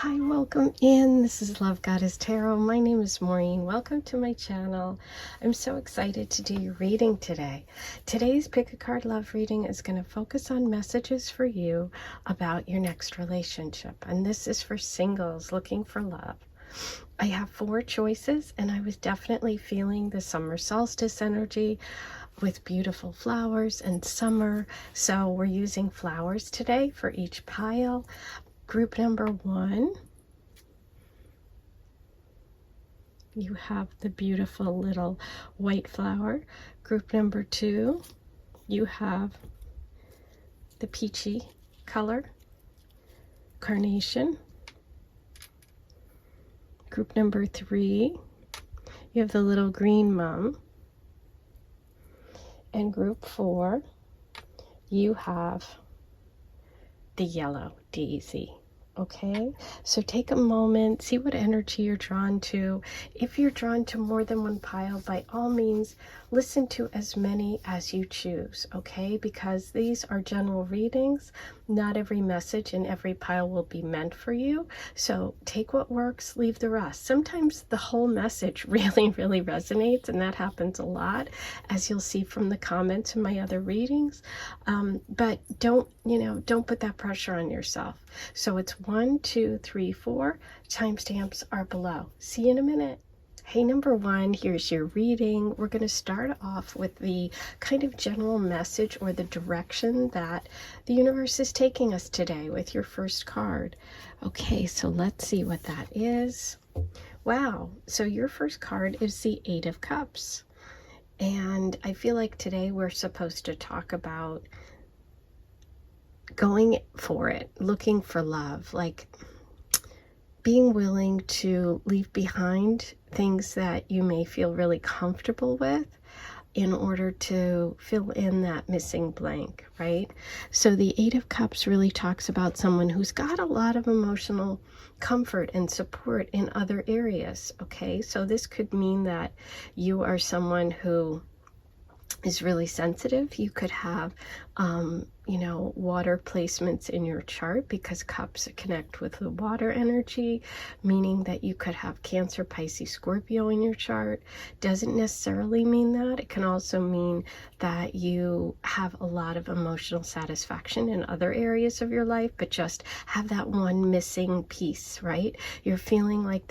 Hi, welcome in. This is Love Goddess Tarot. My name is Maureen. Welcome to my channel. I'm so excited to do your reading today. Today's pick a card love reading is going to focus on messages for you about your next relationship. And this is for singles looking for love. I have 4 choices, and I was definitely feeling the summer solstice energy with beautiful flowers and summer. So we're using flowers today for each pile. Group number 1, you have the beautiful little white flower. Group number 2, you have the peachy color, carnation. Group number 3, you have the little green mum. And group 4, you have the yellow daisy. Okay, so take a moment, see what energy you're drawn to. If you're drawn to more than one pile, by all means, listen to as many as you choose, okay? Because these are general readings. Not every message in every pile will be meant for you. So take what works, leave the rest. Sometimes the whole message really resonates, and that happens a lot, as you'll see from the comments in my other readings. But don't put that pressure on yourself. So it's 1, 2, 3, 4. Timestamps are below. See you in a minute. Hey, number 1, here's your reading. We're going to start off with the kind of general message or the direction that the universe is taking us today with your first card. Okay, so let's see what that is. Wow, so your first card is the 8 of Cups. And I feel like today we're supposed to talk about going for it, looking for love, like being willing to leave behind things that you may feel really comfortable with in order to fill in that missing blank, right? So the 8 of Cups really talks about someone who's got a lot of emotional comfort and support in other areas, okay? So this could mean that you are someone who is really sensitive. You could have water placements in your chart, because cups connect with the water energy, meaning that you could have Cancer, Pisces, Scorpio in your chart. Doesn't necessarily mean that. It can also mean that you have a lot of emotional satisfaction in other areas of your life, but just have that one missing piece, right? You're feeling like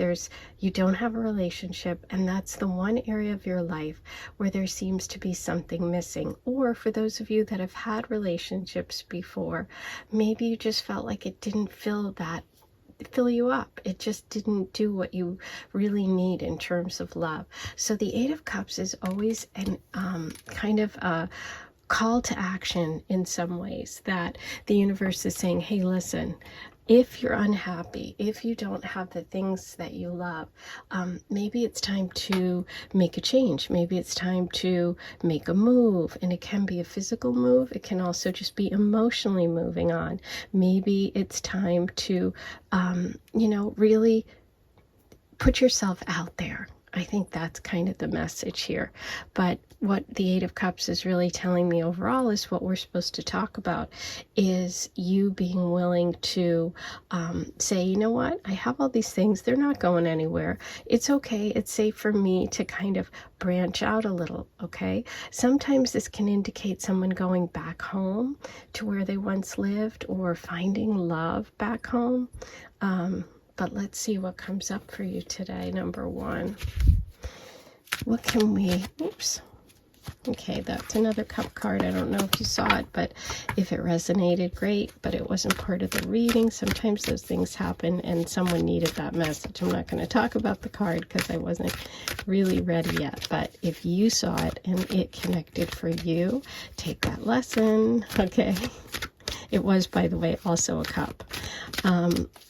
you don't have a relationship, and that's the one area of your life where there seems to be something missing. Or for those of you that have had relationships before, maybe you just felt like it didn't fill you up. It just didn't do what you really need in terms of love. So the 8 of Cups is always an kind of a call to action in some ways, that the universe is saying, hey, listen, if you're unhappy, if you don't have the things that you love, maybe it's time to make a change. Maybe it's time to make a move. And it can be a physical move. It can also just be emotionally moving on. Maybe it's time to, really put yourself out there. I think that's kind of the message here. But what the 8 of Cups is really telling me overall is what we're supposed to talk about is you being willing to say, you know what, I have all these things. They're not going anywhere. It's okay. It's safe for me to kind of branch out a little, okay? Sometimes this can indicate someone going back home to where they once lived, or finding love back home. But let's see what comes up for you today, number 1. What can we, oops. Okay, that's another cup card. I don't know if you saw it, but if it resonated, great, but it wasn't part of the reading. Sometimes those things happen and someone needed that message. I'm not going to talk about the card because I wasn't really ready yet, but if you saw it and it connected for you, take that lesson, okay? It was, by the way, also a cup.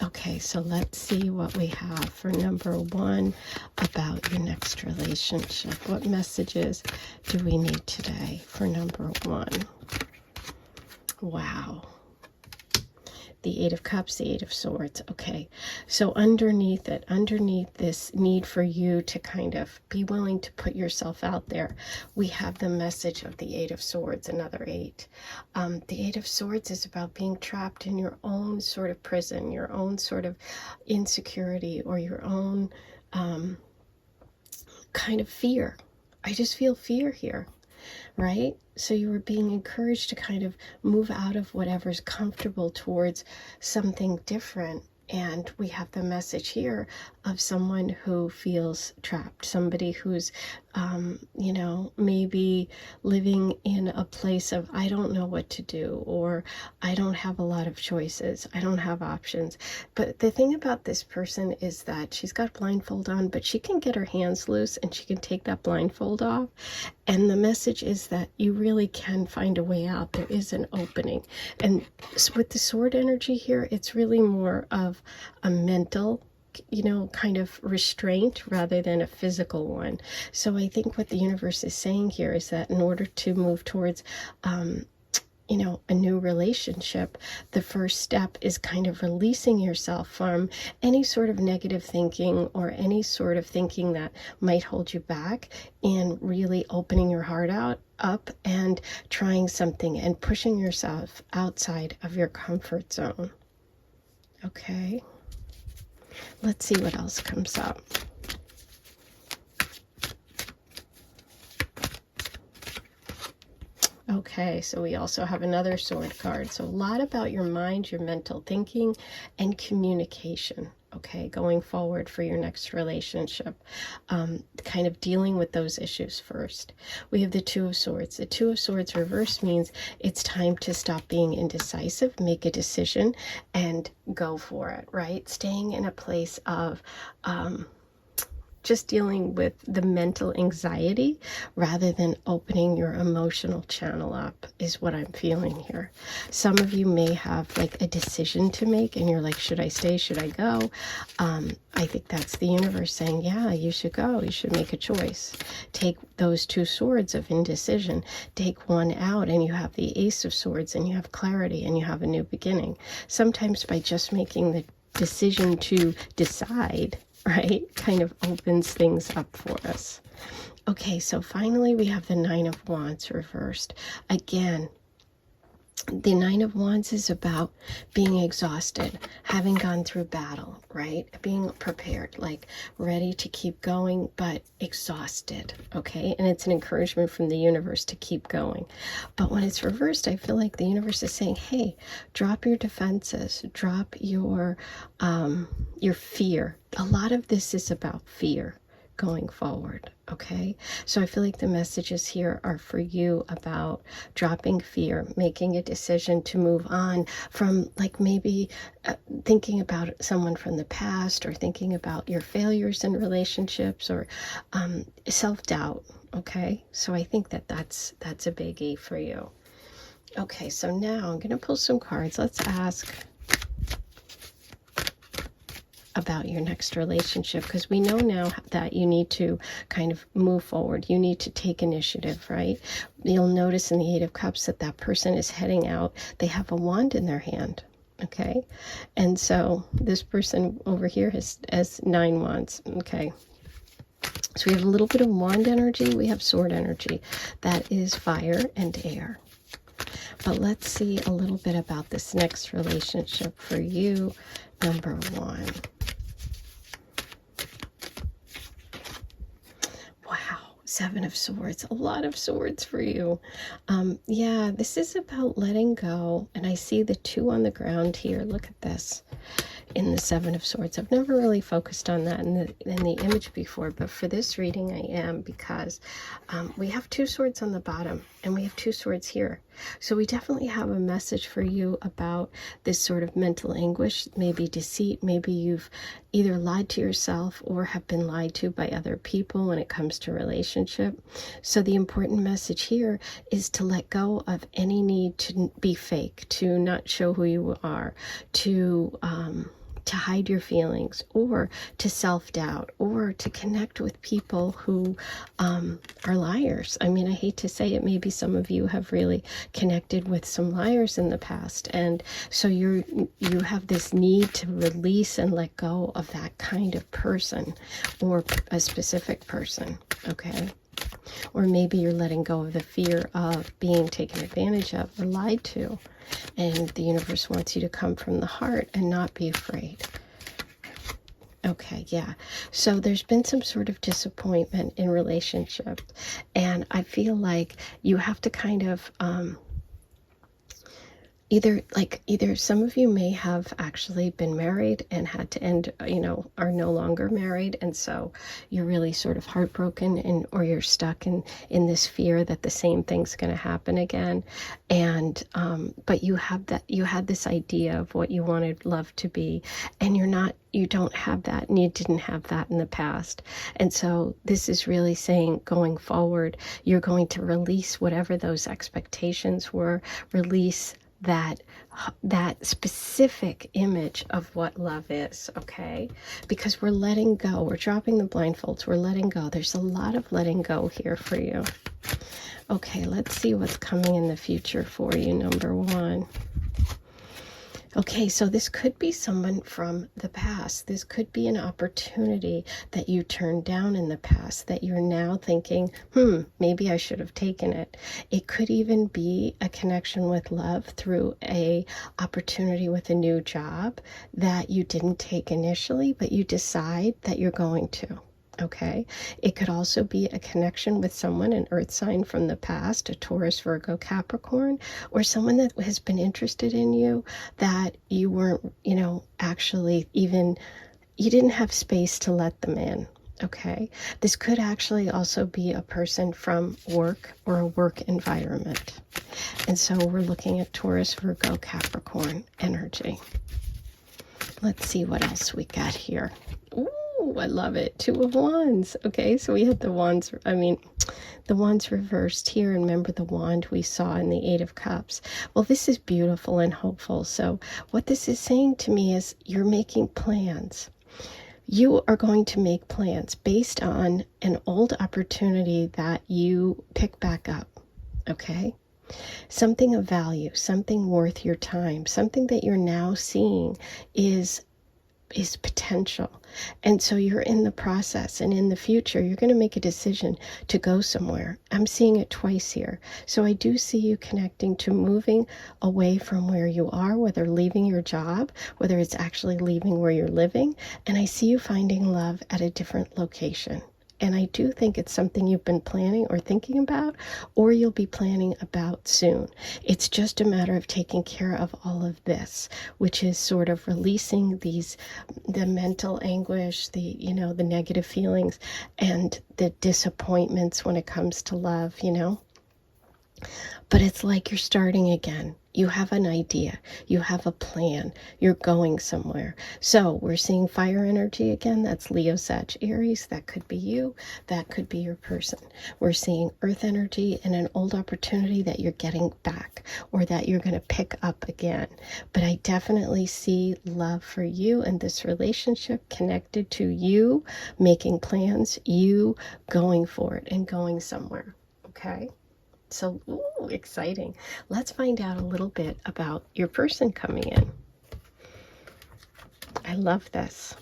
Okay, so let's see what we have for number 1 about your next relationship. What messages do we need today for number 1? Wow. the Eight of Cups, the Eight of Swords. Okay, so underneath it, underneath this need for you to kind of be willing to put yourself out there, we have the message of the Eight of Swords, another eight. The Eight of Swords is about being trapped in your own sort of prison, your own sort of insecurity, or your own kind of fear. I just feel fear here, right? So you were being encouraged to kind of move out of whatever's comfortable towards something different. And we have the message here of someone who feels trapped, somebody who's, you know, maybe living in a place of, I don't know what to do, or I don't have a lot of choices, I don't have options. But the thing about this person is that she's got blindfold on, but she can get her hands loose and she can take that blindfold off. And the message is that you really can find a way out. There is an opening. And with the sword energy here, it's really more of a mental, you know, kind of restraint rather than a physical one. So I think what the universe is saying here is that in order to move towards you know, a new relationship, the first step is kind of releasing yourself from any sort of negative thinking or any sort of thinking that might hold you back, and really opening your heart up and trying something and pushing yourself outside of your comfort zone. Okay, let's see what else comes up. Okay, so we also have another sword card. So a lot about your mind, your mental thinking, and communication, okay, going forward for your next relationship. Kind of dealing with those issues first. We have the Two of Swords. The Two of Swords reverse means it's time to stop being indecisive, make a decision, and go for it, right? Staying in a place of just dealing with the mental anxiety rather than opening your emotional channel up is what I'm feeling here. Some of you may have like a decision to make and you're like, should I stay? Should I go? I think that's the universe saying, yeah, you should go. You should make a choice. Take those two swords of indecision, take one out, and you have the Ace of Swords, and you have clarity, and you have a new beginning. Sometimes by just making the decision to decide, right, kind of opens things up for us. Okay, so finally we have the Nine of Wands reversed. Again, the Nine of Wands is about being exhausted, having gone through battle, right? Being prepared, like ready to keep going, but exhausted, okay? And it's an encouragement from the universe to keep going. But when it's reversed, I feel like the universe is saying, hey, drop your defenses, drop your fear. A lot of this is about fear going forward, okay? So I feel like the messages here are for you about dropping fear, making a decision to move on from like maybe thinking about someone from the past, or thinking about your failures in relationships, or self-doubt, okay? So I think that that's a biggie for you. Okay, so now I'm going to pull some cards. Let's ask about your next relationship, because we know now that you need to kind of move forward. You need to take initiative, right? You'll notice in the Eight of Cups that that person is heading out. They have a wand in their hand, okay? And so this person over here has 9 wands, okay? So we have a little bit of wand energy. We have sword energy. That is fire and air. But let's see a little bit about this next relationship for you, number 1. Wow, 7 of Swords, a lot of swords for you. Yeah, this is about letting go. And I see the 2 on the ground here. Look at this in the 7 of Swords. I've never really focused on that in the image before, but for this reading I am, because we have 2 swords on the bottom and we have 2 swords here. So we definitely have a message for you about this sort of mental anguish, maybe deceit, maybe you've either lied to yourself or have been lied to by other people when it comes to relationship. So the important message here is to let go of any need to be fake, to not show who you are, to to hide your feelings, or to self-doubt, or to connect with people who are liars. I mean, I hate to say it, maybe some of you have really connected with some liars in the past, and so you have this need to release and let go of that kind of person, or a specific person, okay? Or maybe you're letting go of the fear of being taken advantage of or lied to, and the universe wants you to come from the heart and not be afraid. Okay, yeah. So there's been some sort of disappointment in relationship, and I feel like you have to kind of either some of you may have actually been married and had to end, are no longer married, and so you're really sort of heartbroken, and or you're stuck in this fear that the same thing's going to happen again. And but you had this idea of what you wanted love to be, and you don't have that, and you didn't have that in the past. And so this is really saying, going forward, you're going to release whatever those expectations were, release that specific image of what love is, okay? Because we're letting go, we're dropping the blindfolds, we're letting go. There's a lot of letting go here for you. Okay, let's see what's coming in the future for you, number one. Okay, so this could be someone from the past. This could be an opportunity that you turned down in the past that you're now thinking, maybe I should have taken it. It could even be a connection with love through a opportunity with a new job that you didn't take initially, but you decide that you're going to. Okay, it could also be a connection with someone, an earth sign from the past, a Taurus, Virgo, Capricorn, or someone that has been interested in you that you weren't, actually even, you didn't have space to let them in. Okay, this could actually also be a person from work or a work environment. And so we're looking at Taurus, Virgo, Capricorn energy. Let's see what else we got here. Ooh, I love it. 2 of Wands. Okay, so we had the wands, the wands reversed here. And remember the wand we saw in the 8 of Cups. Well, this is beautiful and hopeful. So what this is saying to me is you're making plans. You are going to make plans based on an old opportunity that you pick back up. Okay? Something of value, something worth your time, something that you're now seeing is potential. And so you're in the process, and in the future you're going to make a decision to go somewhere. I'm seeing it twice here. So I do see you connecting to moving away from where you are, whether leaving your job, whether it's actually leaving where you're living, and I see you finding love at a different location. And I do think it's something you've been planning or thinking about, or you'll be planning about soon. It's just a matter of taking care of all of this, which is sort of releasing the mental anguish, the negative feelings, and the disappointments when it comes to love, But it's like you're starting again. You have an idea. You have a plan. You're going somewhere. So we're seeing fire energy again. That's Leo, Sag, Aries. That could be you. That could be your person. We're seeing earth energy and an old opportunity that you're getting back, or that you're going to pick up again. But I definitely see love for you and this relationship connected to you making plans, you going for it and going somewhere. Okay? So, ooh, exciting. Let's find out a little bit about your person coming in. I love this.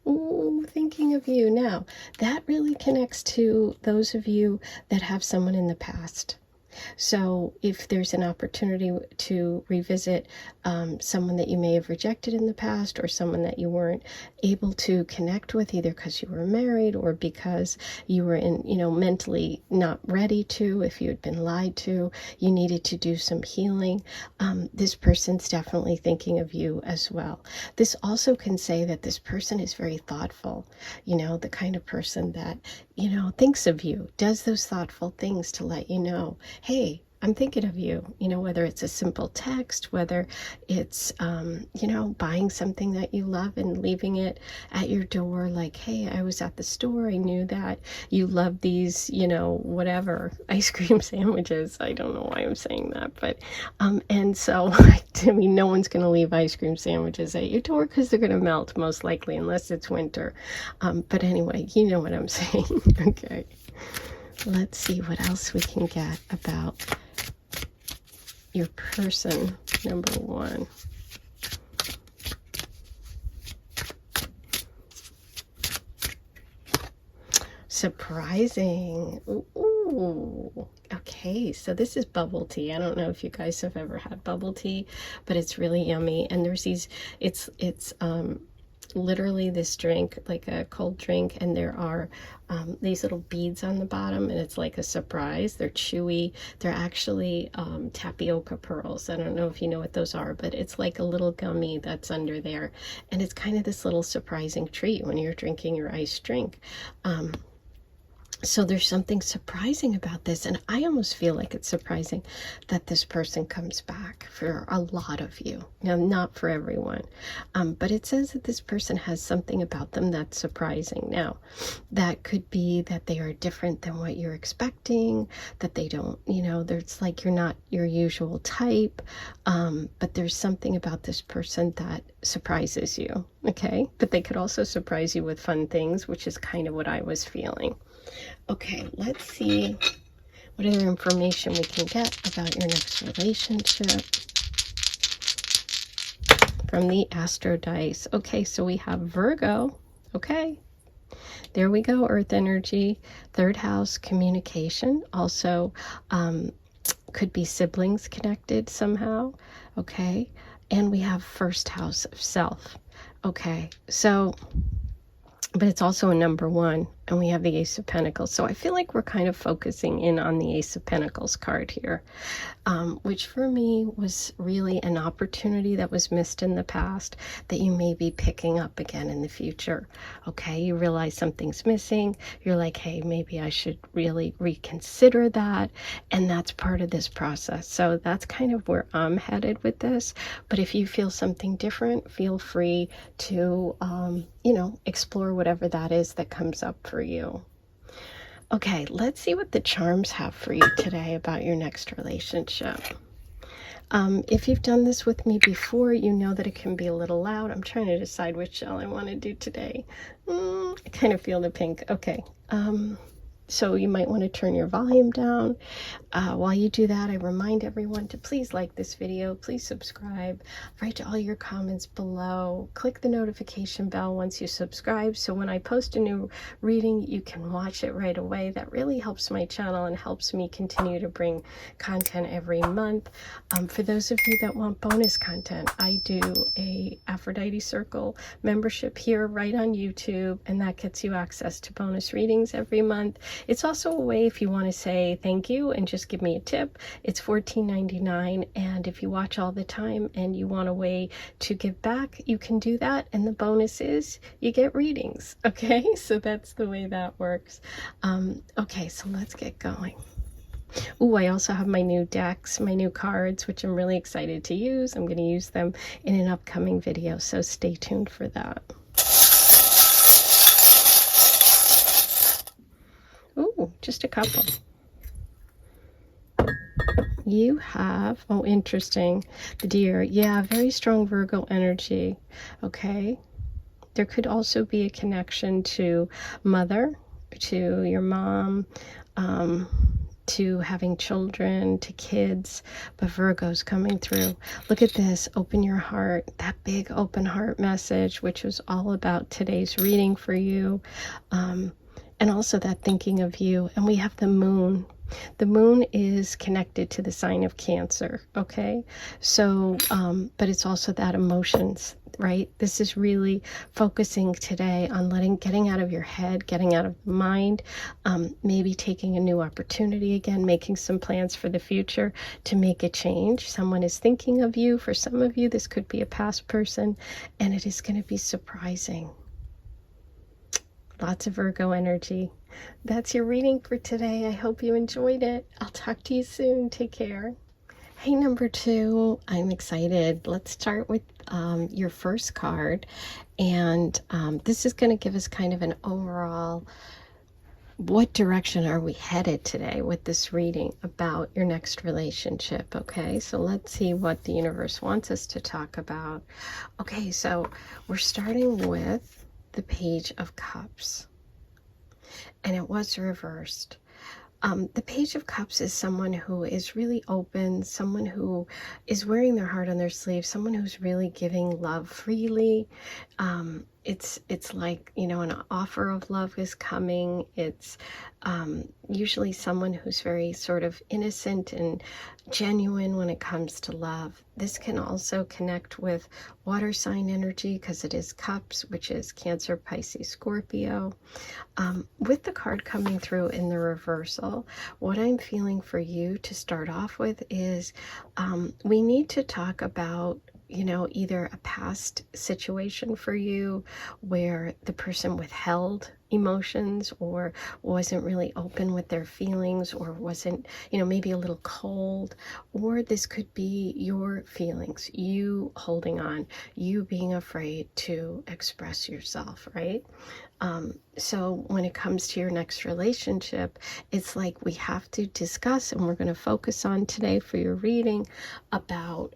Ooh, thinking of you. Now, that really connects to those of you that have someone in the past. So if there's an opportunity to revisit someone that you may have rejected in the past, or someone that you weren't able to connect with, either because you were married or because you were mentally not ready to, if you had been lied to, you needed to do some healing, this person's definitely thinking of you as well. This also can say that this person is very thoughtful, the kind of person that, thinks of you, does those thoughtful things to let you know, hey, I'm thinking of you, you know, whether it's a simple text, whether it's, you know, buying something that you love and leaving it at your door, like, hey, I was at the store, I knew that you love these, you know, whatever, ice cream sandwiches. I don't know why I'm saying that, but, and so, I mean, no one's going to leave ice cream sandwiches at your door because they're going to melt, most likely, unless it's winter. But anyway, you know what I'm saying. Okay. Let's see what else we can get about your person, number one. Surprising. Ooh. Okay, so this is bubble tea. I don't know if you guys have ever had bubble tea, but it's really yummy. And there's these, it's literally this drink, like a cold drink, and there are these little beads on the bottom, and it's like a surprise. They're chewy. They're actually tapioca pearls. I don't know if you know what those are, but it's like a little gummy that's under there, and it's kind of this little surprising treat when you're drinking your iced drink. So there's something surprising about this, and I almost feel like it's surprising that this person comes back for a lot of you. Now, not for everyone, but it says that this person has something about them that's surprising. Now, that could be that they are different than what you're expecting, that they don't, you know, it's like you're not your usual type, but there's something about this person that surprises you, okay? But they could also surprise you with fun things, which is kind of what I was feeling. Okay, let's see what other information we can get about your next relationship from the Astro Dice. Okay, so we have Virgo. Okay, there we go. Earth energy, third house, communication. Also, could be siblings connected somehow. Okay, and we have first house of self. Okay, so, but it's also a number one, and we have the Ace of Pentacles. So I feel like we're kind of focusing in on the Ace of Pentacles card here, which for me was really an opportunity that was missed in the past that you may be picking up again in the future. Okay, you realize something's missing. You're like, hey, maybe I should really reconsider that. And that's part of this process. So that's kind of where I'm headed with this. But if you feel something different, feel free to, you know, explore whatever that is that comes up for you. Okay, let's see what the charms have for you today about your next relationship. If you've done this with me before, you know that it can be a little loud. I'm trying to decide which shell I want to do today. I kind of feel the pink. Okay. So you might want to turn your volume down. While you do that, I remind everyone to please like this video, please subscribe, write all your comments below, click the notification bell once you subscribe, so when I post a new reading, you can watch it right away. That really helps my channel and helps me continue to bring content every month. For those of you that want bonus content, I do a Aphrodite Circle membership here right on YouTube, and that gets you access to bonus readings every month. It's also a way if you want to say thank you and just give me a tip. It's $14.99, and if you watch all the time and you want a way to give back, you can do that, and the bonus is you get readings. Okay, so that's the way that works. Okay, so let's get going. Ooh, I also have my new decks, my new cards, which I'm really excited to use. I'm going to use them in an upcoming video, so stay tuned for that. Ooh, just a couple. You have, oh, interesting, the Deer. Yeah, very strong Virgo energy. Okay. There could also be a connection to mother, to your mom, to having children, to kids, but Virgo's coming through. Look at this, open your heart, that big open heart message, which was all about today's reading for you, and also that thinking of you. And we have the moon. The moon is connected to the sign of Cancer, okay? So, but it's also that emotions, right? This is really focusing today on getting out of your head, getting out of mind, maybe taking a new opportunity again, making some plans for the future to make a change. Someone is thinking of you. For some of you, this could be a past person, and it is going to be surprising. Lots of Virgo energy. That's your reading for today. I hope you enjoyed it. I'll talk to you soon. Take care. Hey, number 2, I'm excited. Let's start with your first card. And this is going to give us kind of an overall, what direction are we headed today with this reading about your next relationship? Okay, so let's see what the universe wants us to talk about. Okay, so we're starting with the Page of Cups. And it was reversed. The Page of Cups is someone who is really open, someone who is wearing their heart on their sleeve, someone who's really giving love freely. It's like, you know, an offer of love is coming. It's usually someone who's very sort of innocent and genuine when it comes to love. This can also connect with water sign energy because it is cups, which is Cancer, Pisces, Scorpio. With the card coming through in the reversal, what I'm feeling for you to start off with is we need to talk about, you know, either a past situation for you where the person withheld emotions or wasn't really open with their feelings or wasn't, you know, maybe a little cold, or this could be your feelings, you holding on, you being afraid to express yourself, right? So when it comes to your next relationship, it's like we have to discuss, and we're going to focus on today for your reading, about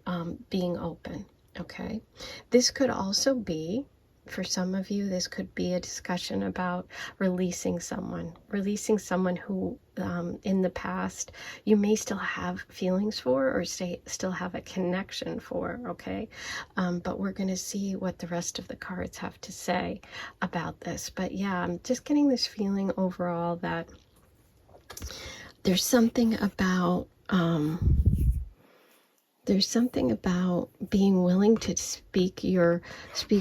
being open. Okay, this could also be, for some of you, this could be a discussion about releasing someone who in the past you may still have feelings for or still have a connection for. Okay, but we're going to see what the rest of the cards have to say about this. But yeah, I'm just getting this feeling overall that there's something about being willing to speak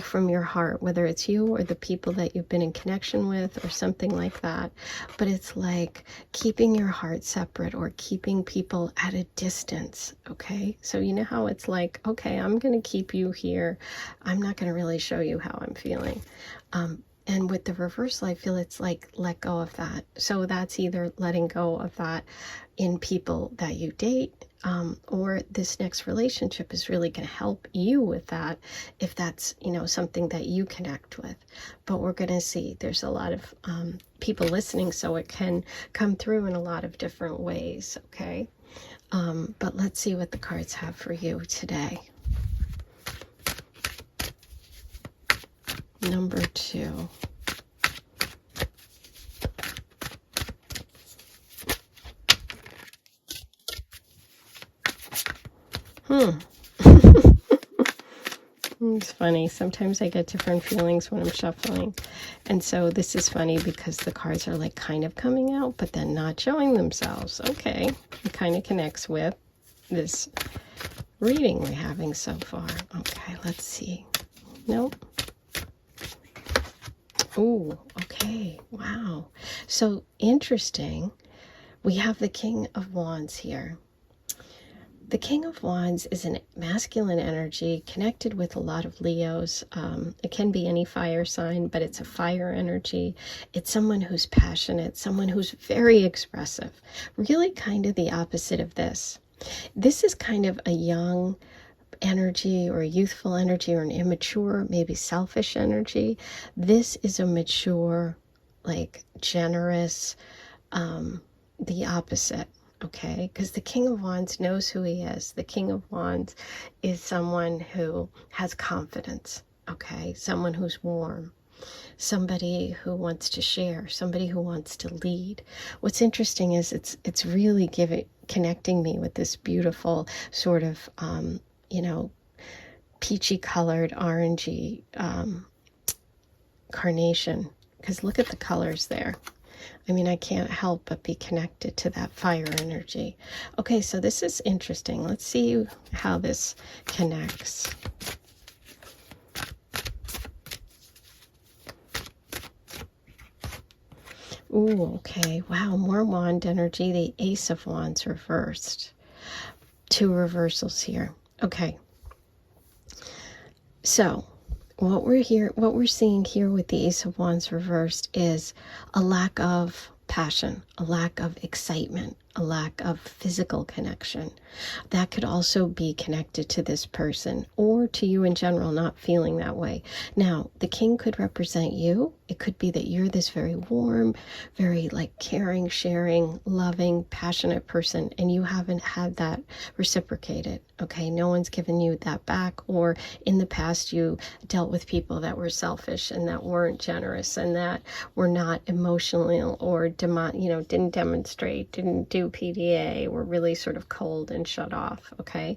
from your heart, whether it's you or the people that you've been in connection with or something like that. But it's like keeping your heart separate or keeping people at a distance. Okay, so you know how it's like, okay, I'm going to keep you here, I'm not going to really show you how I'm feeling. And with the reversal, I feel it's like let go of that. So that's either letting go of that in people that you date, or this next relationship is really going to help you with that, if that's, you know, something that you connect with. But we're going to see, there's a lot of people listening, so it can come through in a lot of different ways. Okay, but let's see what the cards have for you today. Number 2. It's funny. Sometimes I get different feelings when I'm shuffling. And so this is funny because the cards are like kind of coming out, but then not showing themselves. Okay. It kind of connects with this reading we're having so far. Okay, let's see. Nope. Oh, okay. Wow. So interesting. We have the King of Wands here. The King of Wands is a masculine energy connected with a lot of Leos. It can be any fire sign, but it's a fire energy. It's someone who's passionate, someone who's very expressive, really kind of the opposite of this. This is kind of a young energy or a youthful energy or an immature, maybe selfish energy. This is a mature, like generous, the opposite. Okay, because the King of Wands knows who he is. The King of Wands is someone who has confidence. Okay, someone who's warm, somebody who wants to share, somebody who wants to lead. What's interesting is it's really connecting me with this beautiful sort of you know, peachy colored, orangey carnation. Because look at the colors there. I mean, I can't help but be connected to that fire energy. Okay, so this is interesting. Let's see how this connects. Ooh, okay. Wow, more wand energy. The Ace of Wands reversed. 2 reversals here. Okay. So what we're seeing here with the Ace of Wands reversed is a lack of passion, a lack of excitement, a lack of physical connection. That could also be connected to this person or to you in general, not feeling that way. Now, the king could represent you. It could be that you're this very warm, very like caring, sharing, loving, passionate person, and you haven't had that reciprocated. Okay, no one's given you that back, or in the past you dealt with people that were selfish and that weren't generous and that were not emotional or didn't demonstrate, didn't do PDA, were really sort of cold and shut off. Okay,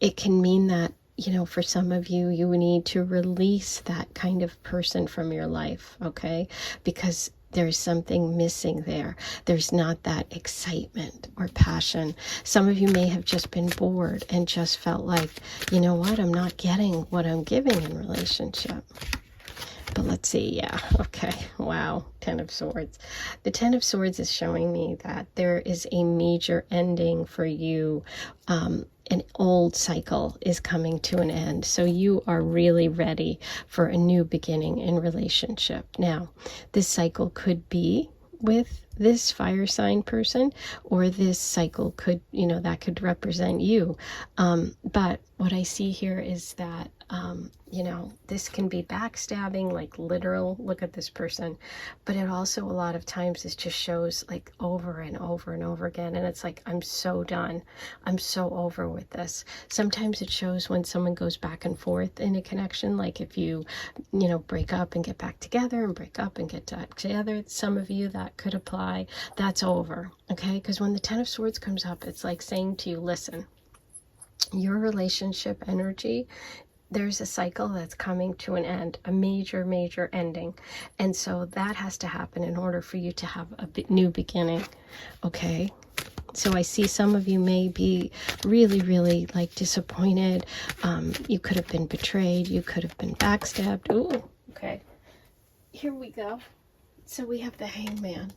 it can mean that, you know, for some of you, you need to release that kind of person from your life. Okay, because there's something missing there. There's not that excitement or passion. Some of you may have just been bored and just felt like, you know what, I'm not getting what I'm giving in relationship. But let's see, yeah, okay, wow, Ten of Swords. The Ten of Swords is showing me that there is a major ending for you. An old cycle is coming to an end. So you are really ready for a new beginning in relationship. Now, this cycle could be with this fire sign person, or this cycle could, you know, that could represent you. But what I see here is that, you know, this can be backstabbing, like literal, look at this person, but it also a lot of times this just shows like over and over and over again. And it's like, I'm so done. I'm so over with this. Sometimes it shows when someone goes back and forth in a connection, like if you know, break up and get back together and break up and get back together. Some of you that could apply, that's over. Okay, because when the Ten of Swords comes up, it's like saying to you, listen, your relationship energy, there's a cycle that's coming to an end, a major ending. And so that has to happen in order for you to have a new beginning. Okay, so I see some of you may be really like disappointed. You could have been betrayed. You could have been backstabbed. Ooh, okay, here we go. So we have the Hangman.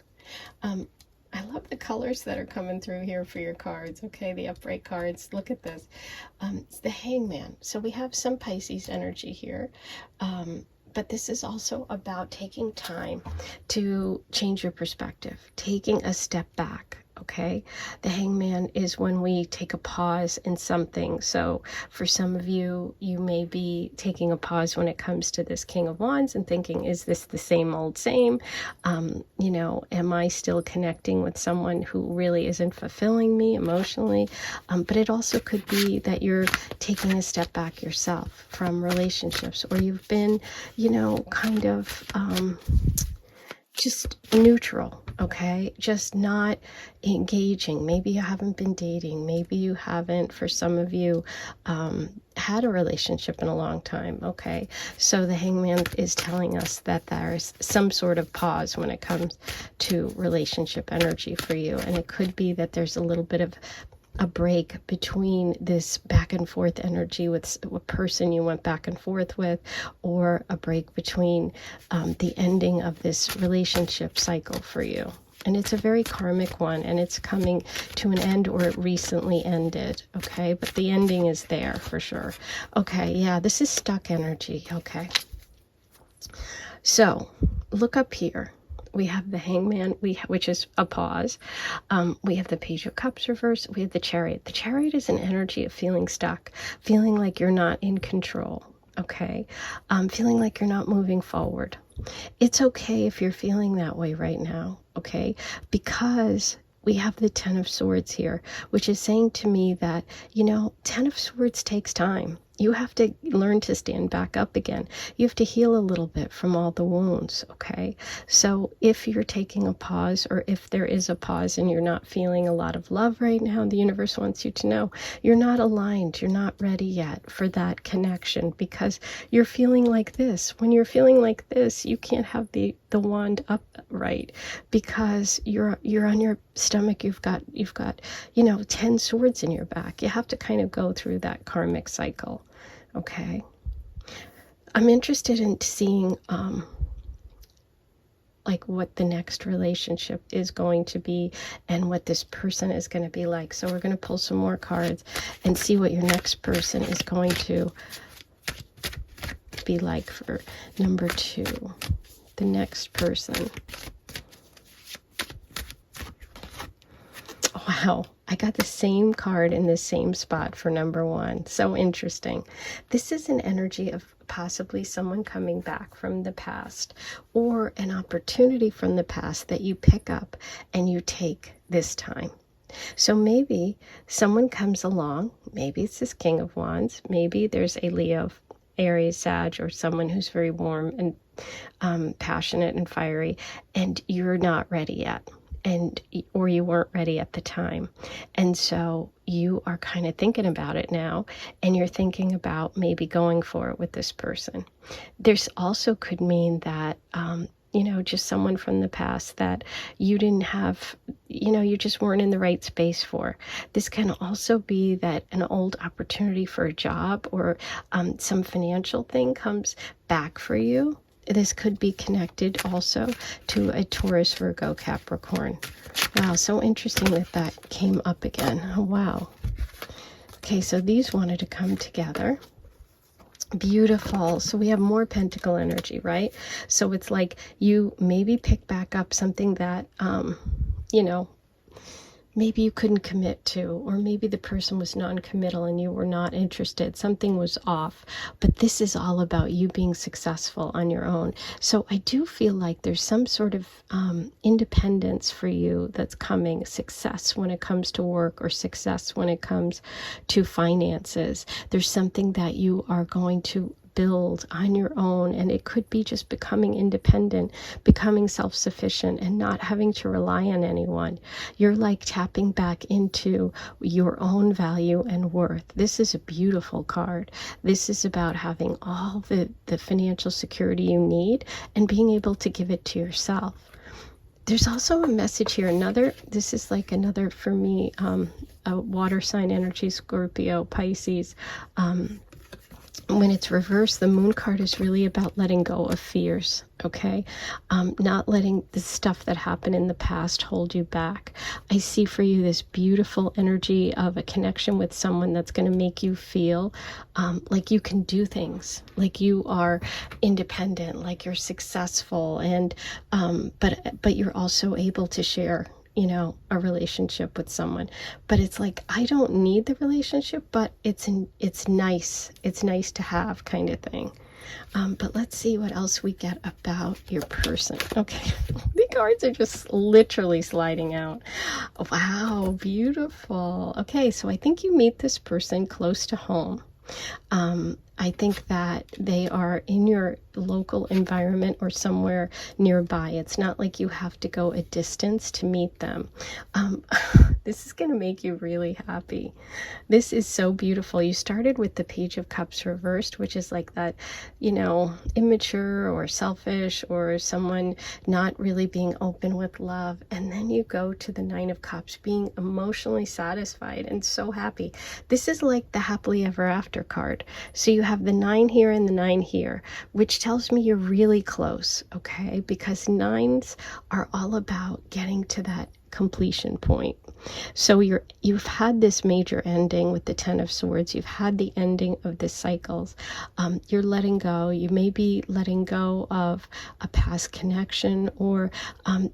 I love the colors that are coming through here for your cards. Okay, the upright cards. Look at this. It's the Hangman. So we have some Pisces energy here. But this is also about taking time to change your perspective, taking a step back. Okay, the Hangman is when we take a pause in something. So for some of you, you may be taking a pause when it comes to this King of Wands and thinking, is this the same old same? You know, am I still connecting with someone who really isn't fulfilling me emotionally? But it also could be that you're taking a step back yourself from relationships, or you've been, you know, kind of just neutral, okay? Just not engaging. Maybe you haven't been dating. Maybe you haven't, for some of you, had a relationship in a long time, okay? So the Hangman is telling us that there's some sort of pause when it comes to relationship energy for you. And it could be that there's a little bit of a break between this back and forth energy with a person you went back and forth with, or a break between the ending of this relationship cycle for you. And it's a very karmic one, and it's coming to an end, or it recently ended, okay? But the ending is there for sure. Okay, yeah, this is stuck energy, okay? So look up here. We have the Hangman, which is a pause. We have the Page of Cups reversed. We have the Chariot. The Chariot is an energy of feeling stuck, feeling like you're not in control, okay? Feeling like you're not moving forward. It's okay if you're feeling that way right now, okay? Because we have the Ten of Swords here, which is saying to me that, you know, Ten of Swords takes time. You have to learn to stand back up again. You have to heal a little bit from all the wounds, okay? So if you're taking a pause, or if there is a pause and you're not feeling a lot of love right now, the universe wants you to know you're not aligned. You're not ready yet for that connection, because you're feeling like this. When you're feeling like this, you can't have the wand upright, because you're on your stomach. You've got, you know, 10 swords in your back. You have to kind of go through that karmic cycle. Okay, I'm interested in seeing like what the next relationship is going to be and what this person is going to be like. So we're going to pull some more cards and see what your next person is going to be like for number 2, the next person. Wow, I got the same card in the same spot for number 1. So interesting. This is an energy of possibly someone coming back from the past, or an opportunity from the past that you pick up and you take this time. So maybe someone comes along, maybe it's this King of Wands, maybe there's a Leo, Aries, Sag, or someone who's very warm and passionate and fiery, and you're not ready yet. Or you weren't ready at the time. And so you are kind of thinking about it now, and you're thinking about maybe going for it with this person. There's also could mean that, just someone from the past that you didn't have, you just weren't in the right space for. This can also be that an old opportunity for a job or some financial thing comes back for you. This could be connected also to a Taurus, Virgo, Capricorn. Wow, so interesting that came up again. Oh, wow. Okay, so these wanted to come together. Beautiful. So we have more pentacle energy, right? So it's like you maybe pick back up something that, maybe you couldn't commit to, or maybe the person was non-committal and you were not interested. Something was off. But this is all about you being successful on your own. So I do feel like there's some sort of independence for you that's coming, success when it comes to work, or success when it comes to finances. There's something that you are going to build on your own, and it could be just becoming independent, becoming self-sufficient, and not having to rely on anyone. You're like tapping back into your own value and worth. This is a beautiful card. This is about having all the financial security you need and being able to give it to yourself. There's also a message here. This is like another, for me, a water sign energy, Scorpio, Pisces. When it's reversed, the moon card is really about letting go of fears, okay? Not letting the stuff that happened in the past hold you back. I see for you this beautiful energy of a connection with someone that's going to make you feel like you can do things, like you are independent, like you're successful, and but you're also able to share a relationship with someone. But it's like, I don't need the relationship, but it's nice to have, kind of thing. But let's see what else we get about your person. Okay, the cards are just literally sliding out. Wow, beautiful. Okay, so I think you meet this person close to home. I think that they are in your local environment or somewhere nearby. It's not like you have to go a distance to meet them. This is going to make you really happy. This is so beautiful. You started with the Page of Cups reversed, which is like that, immature or selfish, or someone not really being open with love. And then you go to the Nine of Cups, being emotionally satisfied and so happy. This is like the happily ever after card. So you have the 9 here and the 9 here, which tells me you're really close, okay? Because 9s are all about getting to that completion point. So you've had this major ending with the 10 of Swords. You've had the ending of the cycles. You're letting go. You may be letting go of a past connection, or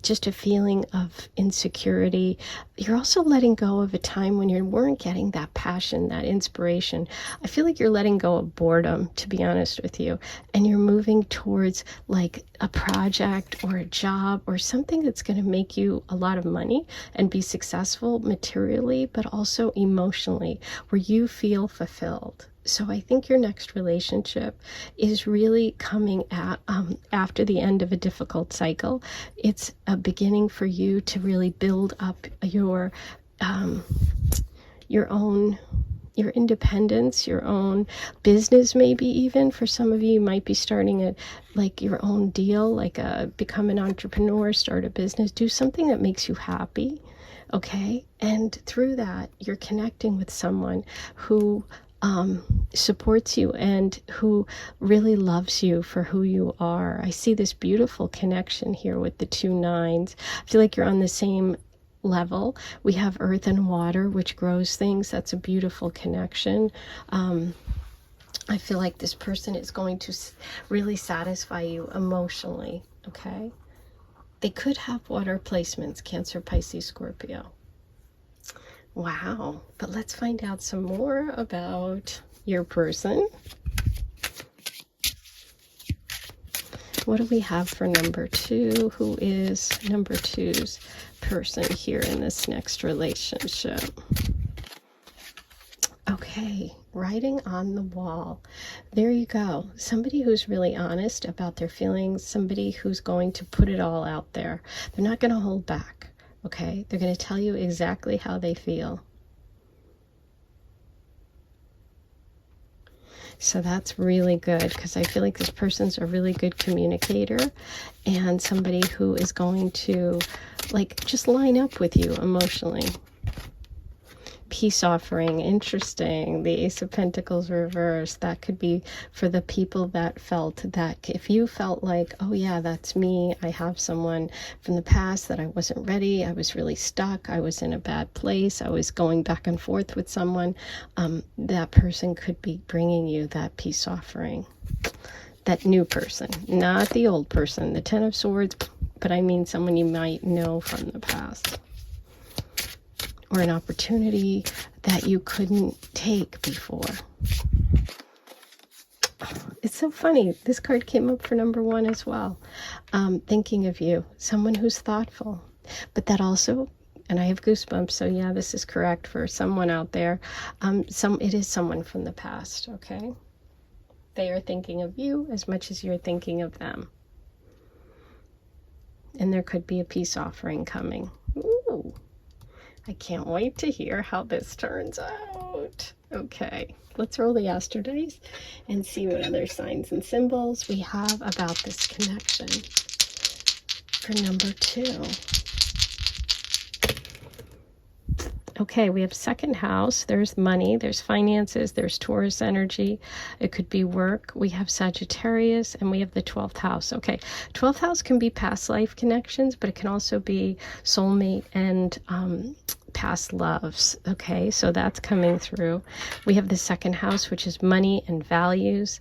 just a feeling of insecurity. You're also letting go of a time when you weren't getting that passion, that inspiration. I feel like you're letting go of boredom, to be honest with you, and you're moving towards like a project or a job or something that's going to make you a lot of money and be successful materially, but also emotionally, where you feel fulfilled. So I think your next relationship is really coming at after the end of a difficult cycle. It's a beginning for you to really build up your independence, your own business. Maybe even for some of you might be starting like your own deal, like become an entrepreneur, start a business, do something that makes you happy, okay? And through that, you're connecting with someone who supports you and who really loves you for who you are. I see this beautiful connection here with the 2 9s. I feel like you're on the same level. We have earth and water, which grows things. That's a beautiful connection. I feel like this person is going to really satisfy you emotionally, okay? They could have water placements, Cancer, Pisces, Scorpio. Wow, but let's find out some more about your person. What do we have for number 2? Who is number 2's person here in this next relationship? Okay, writing on the wall. There you go. Somebody who's really honest about their feelings, somebody who's going to put it all out there. They're not going to hold back, okay? They're going to tell you exactly how they feel. So that's really good, because I feel like this person's a really good communicator and somebody who is going to like just line up with you emotionally. Peace offering, interesting. The Ace of Pentacles reversed. That could be for the people that felt that, if you felt like, oh yeah, that's me, I have someone from the past that I wasn't ready, I was really stuck, I was in a bad place, I was going back and forth with someone, that person could be bringing you that peace offering. That new person, not the old person, the Ten of Swords, but I mean someone you might know from the past. Or an opportunity that you couldn't take before. It's so funny. This card came up for number 1 as well. Thinking of you. Someone who's thoughtful. But that also, and I have goosebumps, so yeah, this is correct for someone out there. It is someone from the past, okay? They are thinking of you as much as you're thinking of them. And there could be a peace offering coming. Ooh. I can't wait to hear how this turns out. Okay, let's roll the Astro dice and see what other signs and symbols we have about this connection for number 2. Okay, we have second house. There's money, there's finances, there's Taurus energy. It could be work. We have Sagittarius, and we have the 12th house. Okay, 12th house can be past life connections, but it can also be soulmate and past loves. Okay, so that's coming through. We have the second house, which is money and values.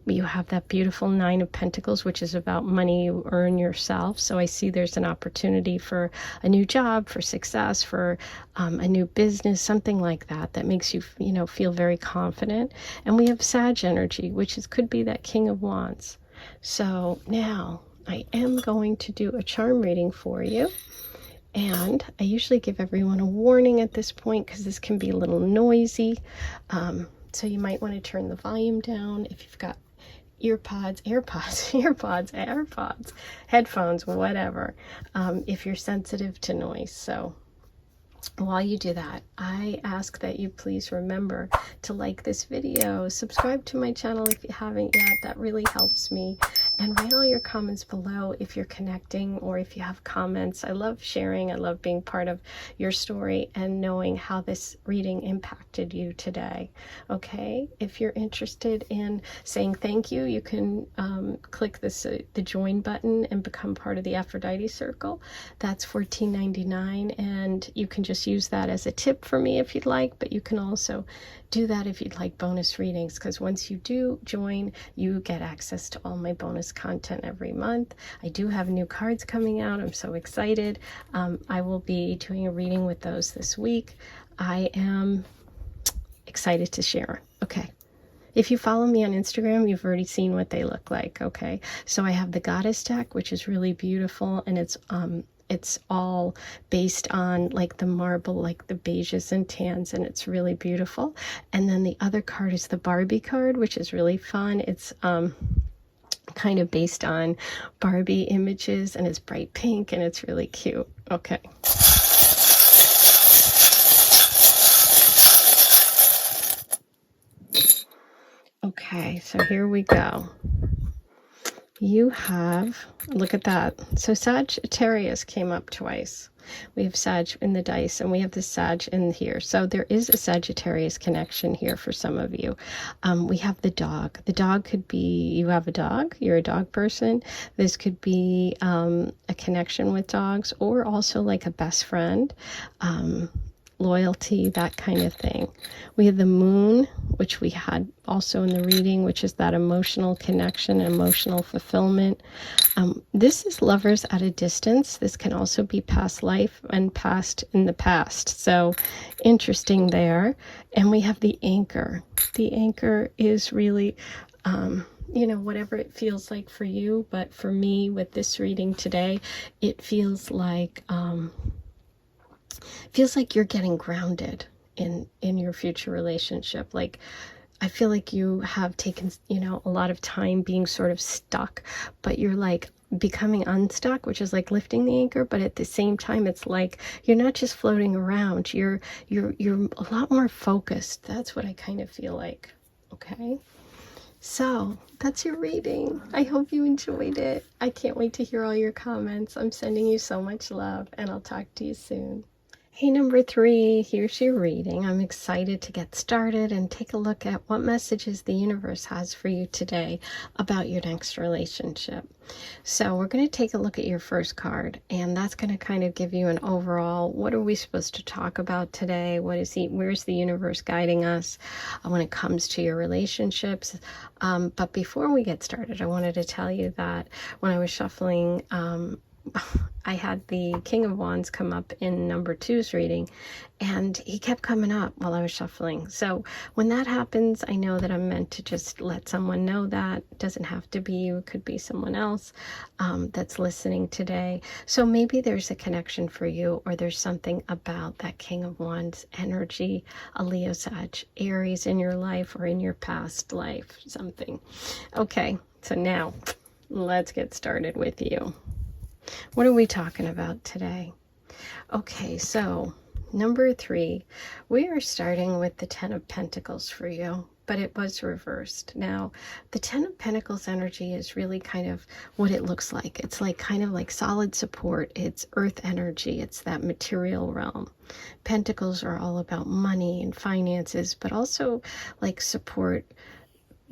You have that beautiful 9 of Pentacles, which is about money you earn yourself. So I see there's an opportunity for a new job, for success, for a new business, something like that, that makes you, feel very confident. And we have Sag energy, which could be that King of Wands. So now I am going to do a charm reading for you. And I usually give everyone a warning at this point because this can be a little noisy. So you might want to turn the volume down if you've got AirPods, headphones, whatever, if you're sensitive to noise. So while you do that, I ask that you please remember to like this video, subscribe to my channel if you haven't yet. That really helps me. And write all your comments below if you're connecting or if you have comments. I love sharing. I love being part of your story and knowing how this reading impacted you today. Okay? If you're interested in saying thank you, you can click the join button and become part of the Aphrodite Circle. That's $14.99, and you can just use that as a tip for me if you'd like, but you can also do that if you'd like bonus readings, because once you do join, you get access to all my bonus content every month. I do have new cards coming out. I'm so excited. I will be doing a reading with those this week. I am excited to share. Okay. If you follow me on Instagram, you've already seen what they look like, okay? So I have the Goddess deck, which is really beautiful, and it's all based on like the marble, like the beiges and tans, and it's really beautiful. And then the other card is the Barbie card, which is really fun. It's kind of based on Barbie images, and it's bright pink, and it's really cute. Okay. Okay, so here we go. You have, look at that. So Sagittarius came up twice. We have Sag in the dice, and we have the Sag in here. So there is a Sagittarius connection here for some of you. We have the dog. The dog could be, you have a dog, you're a dog person. This could be a connection with dogs, or also like a best friend. loyalty, that kind of thing. We have the moon, which we had also in the reading, which is that emotional connection, emotional fulfillment. This is lovers at a distance. This can also be past life and past in the past. So interesting there. And we have the anchor. The anchor is really, you know, whatever it feels like for you. But for me, with this reading today, it feels like you're getting grounded in your future relationship. Like, I feel like you have taken, you know, a lot of time being sort of stuck, but you're like becoming unstuck, which is like lifting the anchor. But at the same time, it's like you're not just floating around. You're a lot more focused. That's what I kind of feel like. Okay. So that's your reading. I hope you enjoyed it. I can't wait to hear all your comments. I'm sending you so much love, and I'll talk to you soon. Hey, number 3, here's your reading. I'm excited to get started and take a look at what messages the universe has for you today about your next relationship. So we're going to take a look at your first card, and that's going to kind of give you an overall, what are we supposed to talk about today? Where's the universe guiding us when it comes to your relationships? But before we get started, I wanted to tell you that when I was shuffling, I had the King of Wands come up in number 2's reading, and he kept coming up while I was shuffling. So when that happens, I know that I'm meant to just let someone know that. It doesn't have to be you. It could be someone else that's listening today. So maybe there's a connection for you, or there's something about that King of Wands energy, a Leo, Sag, Aries in your life or in your past life, something. Okay, so now let's get started with you. What are we talking about today? Okay, so number 3, we are starting with the 10 of Pentacles for you, but it was reversed. Now, the 10 of Pentacles energy is really kind of what it looks like. It's like kind of like solid support. It's earth energy. It's that material realm. Pentacles are all about money and finances, but also like support,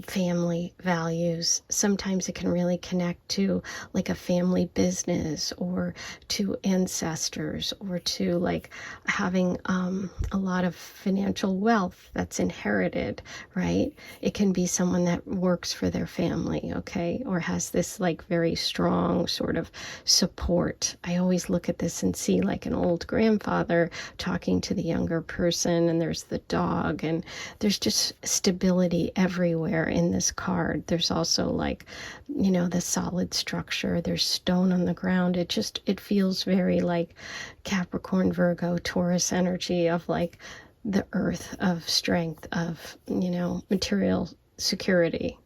family values. Sometimes it can really connect to like a family business, or to ancestors, or to like having a lot of financial wealth that's inherited, right? It can be someone that works for their family, okay, or has this like very strong sort of support. I always look at this and see like an old grandfather talking to the younger person, and there's the dog, and there's just stability everywhere in this card. There's also like, you know, the solid structure. There's stone on the ground. It feels very like Capricorn, Virgo, Taurus energy of like the earth, of strength, of, you know, material security.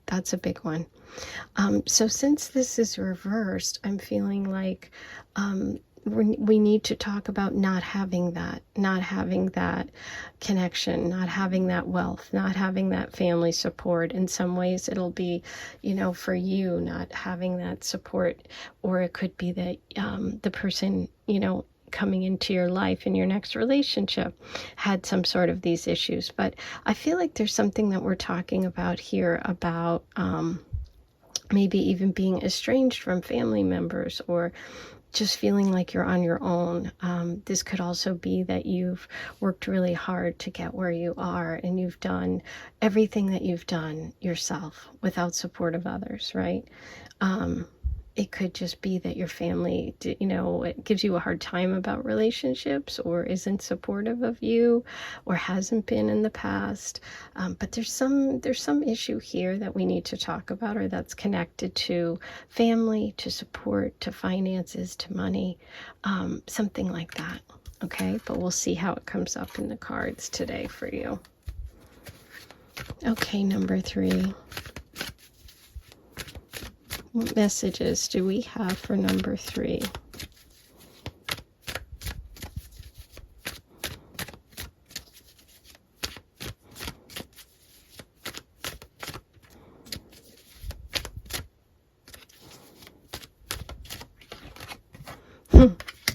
That's a big one. So since this is reversed, I'm feeling like we need to talk about not having that connection, not having that wealth, not having that family support. In some ways it'll be, you know, for you not having that support, or it could be that the person, you know, coming into your life in your next relationship had some sort of these issues. But I feel like there's something that we're talking about here about maybe even being estranged from family members, or just feeling like you're on your own. This could also be that you've worked really hard to get where you are, and you've done everything that you've done yourself without support of others, right? It could just be that your family, you know, it gives you a hard time about relationships, or isn't supportive of you, or hasn't been in the past. But there's some issue here that we need to talk about, or that's connected to family, to support, to finances, to money, something like that. Okay, but we'll see how it comes up in the cards today for you. Okay, number 3. What messages do we have for number 3?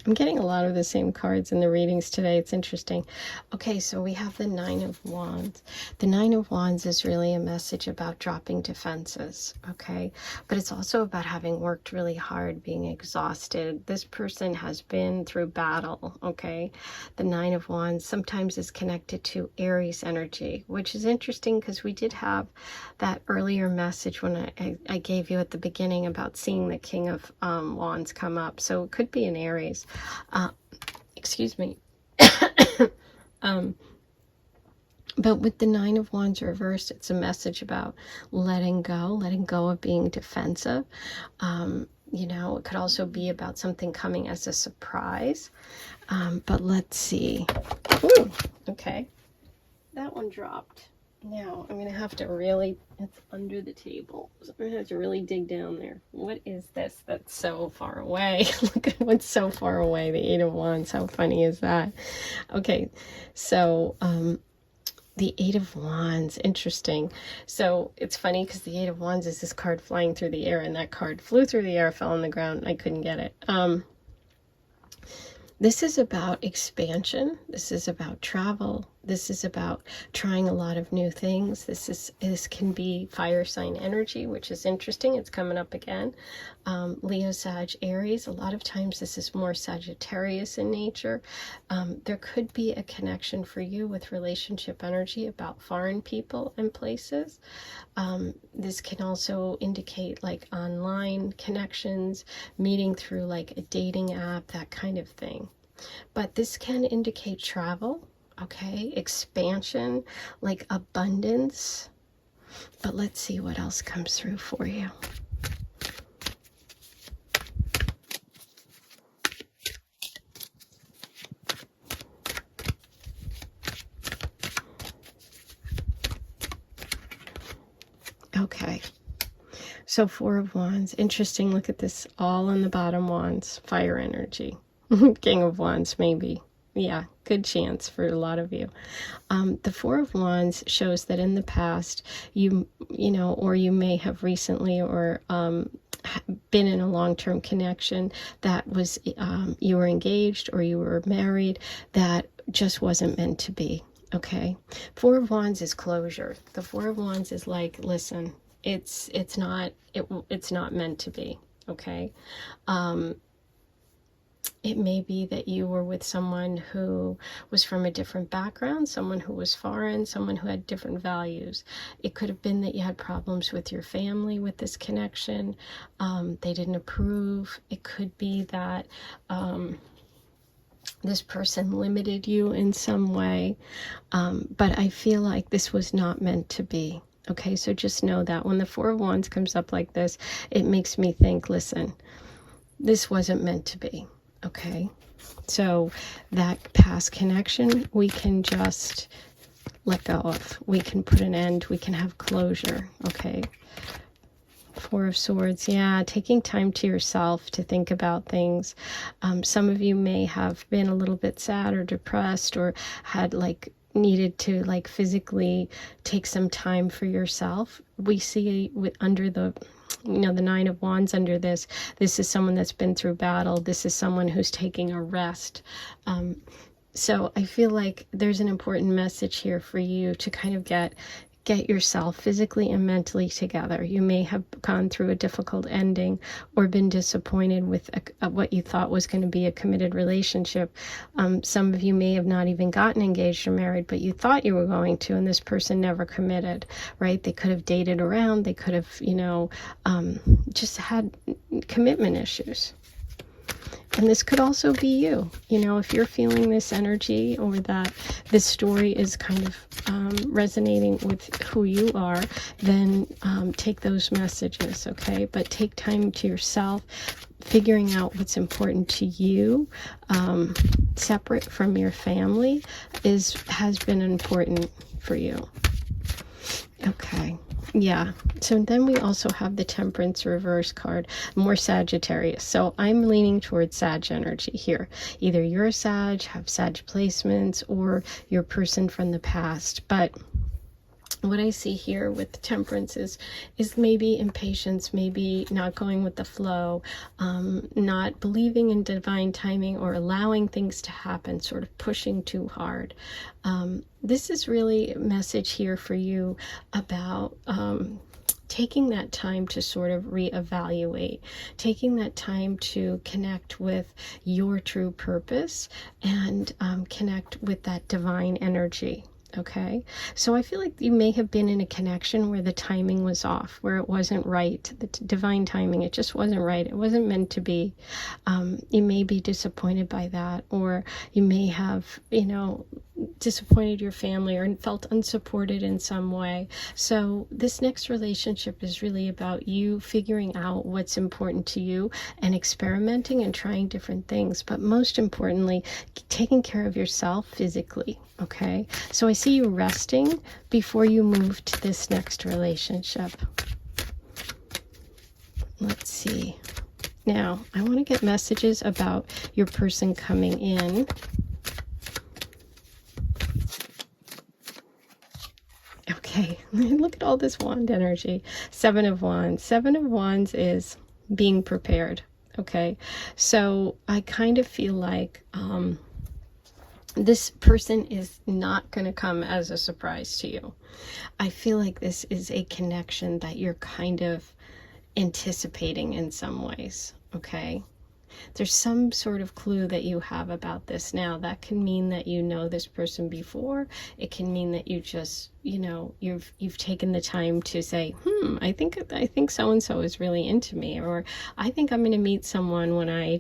I'm getting a lot of the same cards in the readings today. It's interesting. Okay, so we have the Nine of Wands. The Nine of Wands is really a message about dropping defenses, okay? But it's also about having worked really hard, being exhausted. This person has been through battle, okay? The Nine of Wands sometimes is connected to Aries energy, which is interesting because we did have that earlier message when I gave you at the beginning about seeing the King of Wands come up. So it could be an Aries. Excuse me. But with the Nine of Wands reversed, it's a message about letting go of being defensive. You know, it could also be about something coming as a surprise. But let's see. Ooh, okay. That one dropped. Now, I'm going to have to really, it's under the table, so I'm going to have to really dig down there. What is this that's so far away? Look at what's so far away, the Eight of Wands. How funny is that? Okay, so the Eight of Wands, interesting. So it's funny because the Eight of Wands is this card flying through the air, and that card flew through the air, fell on the ground, and I couldn't get it. This is about expansion. This is about travel. This is about trying a lot of new things. This can be fire sign energy, which is interesting. It's coming up again. Leo, Sag, Aries. A lot of times this is more Sagittarius in nature. There could be a connection for you with relationship energy about foreign people and places. This can also indicate like online connections, meeting through like a dating app, that kind of thing. But this can indicate travel, okay, expansion, like abundance. But let's see what else comes through for you. Okay, so Four of Wands. Interesting. Look at this, all on the bottom wands, fire energy. King of Wands, maybe. Yeah, good chance for a lot of you. The Four of Wands shows that in the past, you know, or you may have recently or been in a long-term connection that was, you were engaged or you were married, that just wasn't meant to be. Okay, Four of Wands is closure. The Four of Wands is like, listen, it's not meant to be. Okay, it may be that you were with someone who was from a different background, someone who was foreign, someone who had different values. It could have been that you had problems with your family with this connection. They didn't approve. It could be that this person limited you in some way. But I feel like this was not meant to be. Okay, so just know that when the Four of Wands comes up like this, it makes me think, listen, this wasn't meant to be. Okay, so that past connection, we can just let go of. We can put an end. We can have closure. Okay. Four of Swords. Yeah, taking time to yourself to think about things. Some of you may have been a little bit sad or depressed or had like needed to like physically take some time for yourself. We see under the, you know, the Nine of Wands under this is someone that's been through battle. This is someone who's taking a rest. So I feel like there's an important message here for you to kind of get yourself physically and mentally together. You may have gone through a difficult ending or been disappointed with what you thought was going to be a committed relationship. Some of you may have not even gotten engaged or married, but you thought you were going to, and this person never committed, right? They could have dated around. They could have, you know, just had commitment issues. And this could also be you. You know, if you're feeling this energy or that this story is kind of resonating with who you are, then take those messages, okay? But take time to yourself, figuring out what's important to you, separate from your family, has been important for you. Okay. Yeah, so then we also have the Temperance reverse card, more Sagittarius. So I'm leaning towards Sag energy here. Either you're a Sag, have Sag placements, or your person from the past. But what I see here with the Temperance is maybe impatience, maybe not going with the flow, not believing in divine timing or allowing things to happen, sort of pushing too hard. This is really a message here for you about taking that time to sort of reevaluate, taking that time to connect with your true purpose and connect with that divine energy. Okay, so I feel like you may have been in a connection where the timing was off, where it wasn't right, the divine timing, it just wasn't right, it wasn't meant to be. You may be disappointed by that, or you may have, you know, disappointed your family or felt unsupported in some way. So this next relationship is really about you figuring out what's important to you and experimenting and trying different things, but most importantly, taking care of yourself physically. Okay, so I see you resting before you move to this next relationship. Let's see. Now, I want to get messages about your person coming in. Okay, look at all this wand energy. 7 of Wands. 7 of Wands is being prepared. Okay, so I kind of feel like this person is not going to come as a surprise to you. I feel like this is a connection that you're kind of anticipating in some ways, okay? There's some sort of clue that you have about this now. That can mean that you know this person before. It can mean that you just, you know, you've taken the time to say, I think so-and-so is really into me, or I think I'm going to meet someone when I,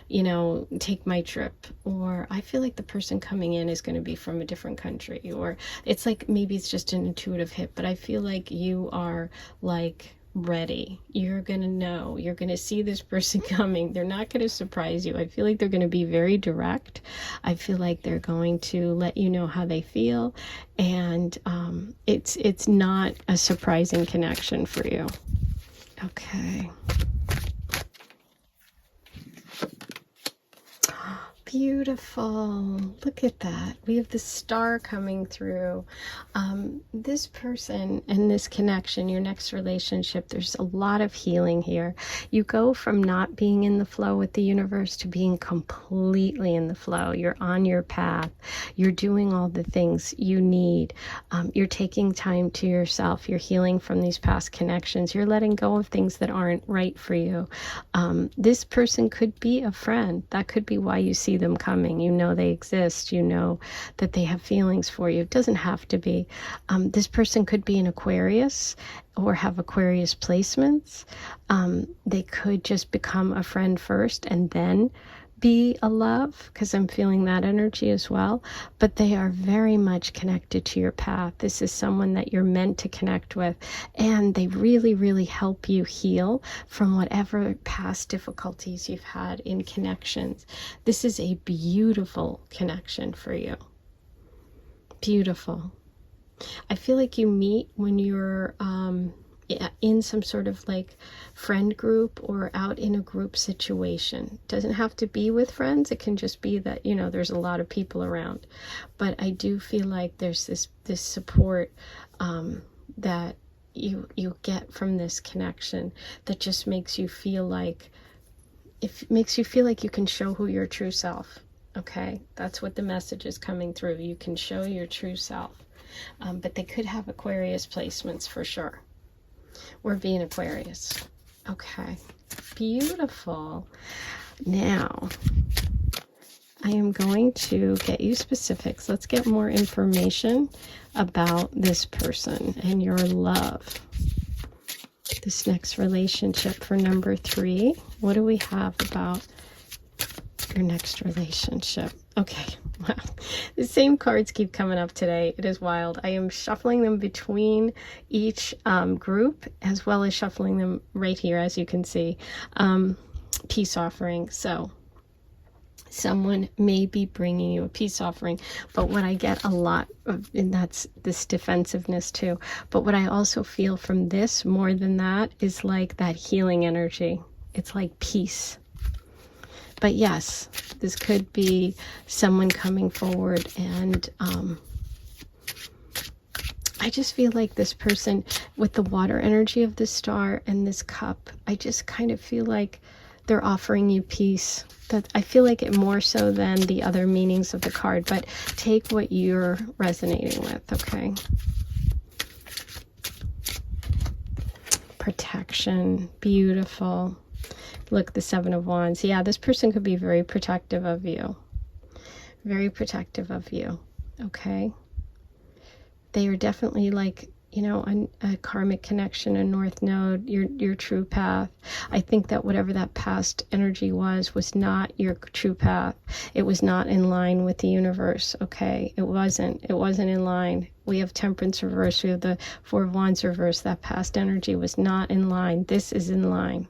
you know, take my trip, or I feel like the person coming in is going to be from a different country, or it's like maybe it's just an intuitive hit, but I feel like you are like ready. You're gonna know, you're gonna see this person coming. They're not gonna surprise you. I feel like they're gonna be very direct. I feel like they're going to let you know how they feel, and it's not a surprising connection for you. Okay. Beautiful. Look at that. We have the star coming through. This person and this connection, your next relationship, there's a lot of healing here. You go from not being in the flow with the universe to being completely in the flow. You're on your path. You're doing all the things you need. You're taking time to yourself. You're healing from these past connections. You're letting go of things that aren't right for you. This person could be a friend. That could be why you see them coming. You know they exist. You know that they have feelings for you. It doesn't have to be. This person could be an Aquarius or have Aquarius placements. They could just become a friend first and then be a love, because I'm feeling that energy as well. But they are very much connected to your path. This is someone that you're meant to connect with, and they really, really help you heal from whatever past difficulties you've had in connections. This is a beautiful connection for you. Beautiful. I feel like you meet when you're in some sort of like friend group or out in a group situation. It doesn't have to be with friends. It can just be that, you know, there's a lot of people around. But I do feel like there's this support that you get from this connection that just makes you feel like, you can show who your true self. Okay, that's what the message is coming through. You can show your true self. But they could have Aquarius placements for sure. Or be an Aquarius. Okay, beautiful. Now, I am going to get you specifics. Let's get more information about this person and your love. This next relationship for number 3. What do we have about your next relationship? Okay, wow. The same cards keep coming up today. It is wild. I am shuffling them between each group, as well as shuffling them right here, as you can see. Peace offering. So someone may be bringing you a peace offering, but what I get a lot of, and that's this defensiveness too, but what I also feel from this more than that is like that healing energy. It's like peace. But yes, this could be someone coming forward and I just feel like this person with the water energy of the star and this cup, I just kind of feel like they're offering you peace. That I feel like it more so than the other meanings of the card, but take what you're resonating with, okay? Protection, beautiful. Look, the Seven of Wands. Yeah, this person could be very protective of you. Very protective of you, okay? They are definitely like, you know, a karmic connection, a north node, your true path. I think that whatever that past energy was not your true path. It was not in line with the universe, okay? It wasn't in line. We have Temperance reverse, we have the Four of Wands reverse. That past energy was not in line. This is in line.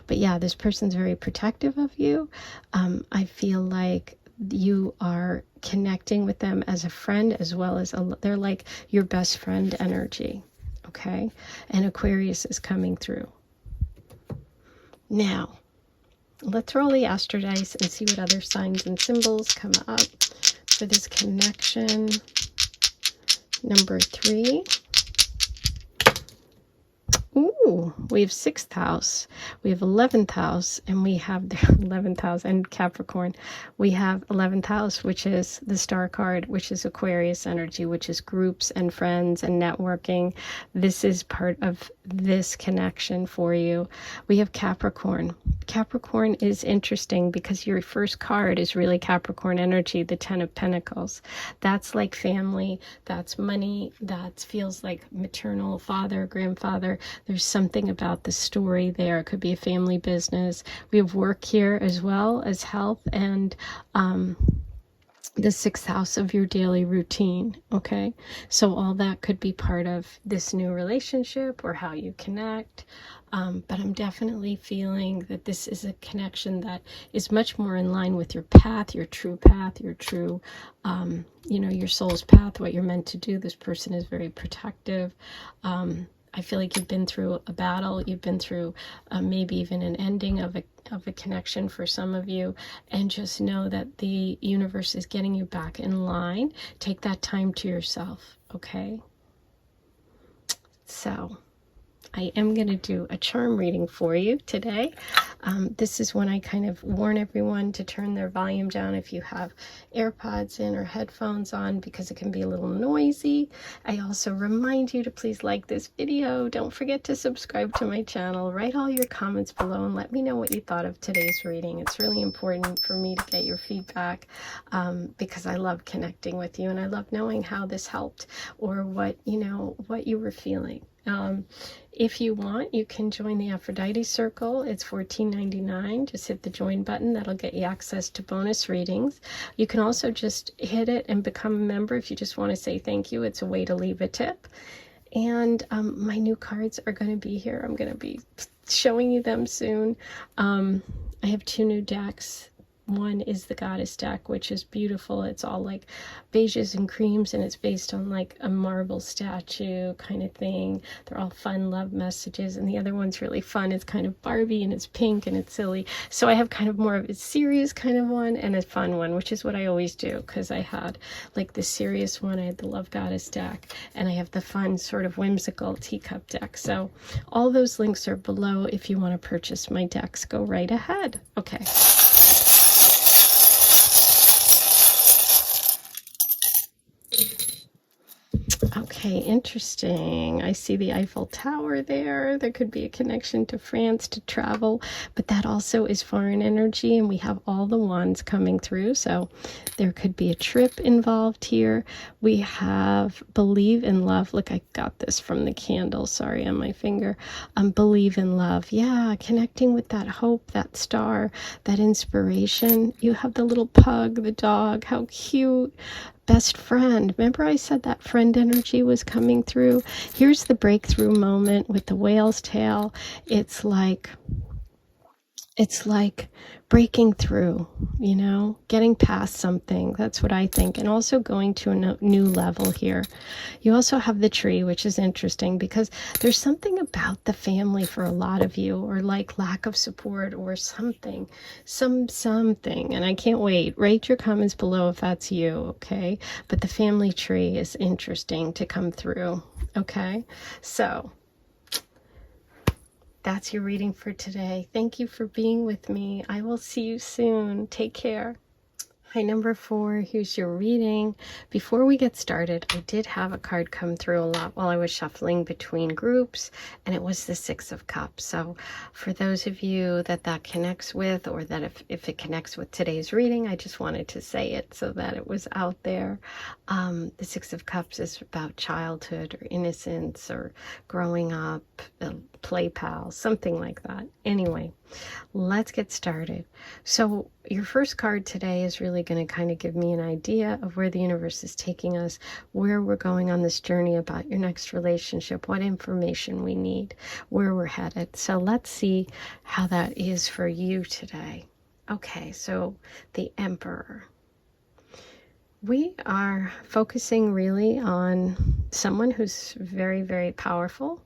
But yeah, this person's very protective of you. I feel like you are connecting with them as a friend, as well as they're like your best friend energy, okay? And Aquarius is coming through. Now, let's roll the astro dice and see what other signs and symbols come up for this connection. Number 3. Ooh, we have 6th house, we have 11th house, and we have the 11th house and Capricorn. We have 11th house, which is the star card, which is Aquarius energy, which is groups and friends and networking. This is part of this connection for you. We have Capricorn. Capricorn is interesting because your first card is really Capricorn energy, the 10 of Pentacles. That's like family, that's money, that feels like maternal, father, grandfather. There's something about the story there. It could be a family business. We have work here as well as health and the 6th house of your daily routine, okay? So all that could be part of this new relationship or how you connect. But I'm definitely feeling that this is a connection that is much more in line with your path, your true path, your true, you know, your soul's path, what you're meant to do. This person is very protective. I feel like you've been through a battle, you've been through maybe even an ending of a connection for some of you, and just know that the universe is getting you back in line. Take that time to yourself, okay? So I am going to do a charm reading for you today. This is when I kind of warn everyone to turn their volume down if you have AirPods in or headphones on, because it can be a little noisy. I also remind you to please like this video. Don't forget to subscribe to my channel. Write all your comments below and let me know what you thought of today's reading. It's really important for me to get your feedback because I love connecting with you and I love knowing how this helped or what, you know, what you were feeling. If you want, you can join the Aphrodite Circle. It's $14.99. Just hit the join button. That'll get you access to bonus readings. You can also just hit it and become a member if you just want to say thank you. It's a way to leave a tip. And my new cards are going to be here. I'm going to be showing you them soon. I have 2 new decks. One is the Goddess deck, which is beautiful. It's all like beiges and creams, and it's based on like a marble statue kind of thing. They're all fun love messages, and the other one's really fun. It's kind of Barbie, and it's pink, and it's silly. So I have kind of more of a serious kind of one and a fun one, which is what I always do, because I had like the serious one, I had the Love Goddess deck, and I have the fun sort of whimsical teacup deck. So all those links are below if you want to purchase my decks. Go right ahead. Okay. Okay, interesting. I see the Eiffel Tower there. There could be a connection to France, to travel, but that also is foreign energy, and we have all the wands coming through, so there could be a trip involved here. We have believe in love. Look, I got this from the candle, sorry, on my finger. Believe in love. Yeah, connecting with that hope, that star, that inspiration. You have the little pug, the dog, how cute. Best friend. Remember I said that friend energy was coming through? Here's the breakthrough moment with the whale's tail. It's like It's like breaking through, you know, getting past something. That's what I think. And also going to a new level here. You also have the tree, which is interesting because there's something about the family for a lot of you, or like lack of support or something, something. And I can't wait. Rate your comments below if that's you, okay? But the family tree is interesting to come through, okay? So that's your reading for today. Thank you for being with me. I will see you soon. Take care. Hi, number 4, here's your reading. Before we get started, I did have a card come through a lot while I was shuffling between groups, and it was the 6 of Cups. So for those of you that connects with, or that if it connects with today's reading, I just wanted to say it so that it was out there. The 6 of Cups is about childhood or innocence or growing up, play pals, something like that. Anyway, let's get started. So your first card today is really going to kind of give me an idea of where the universe is taking us, where we're going on this journey about your next relationship, what information we need, where we're headed. So let's see how that is for you today. Okay, so the Emperor. We are focusing really on someone who's very, very powerful.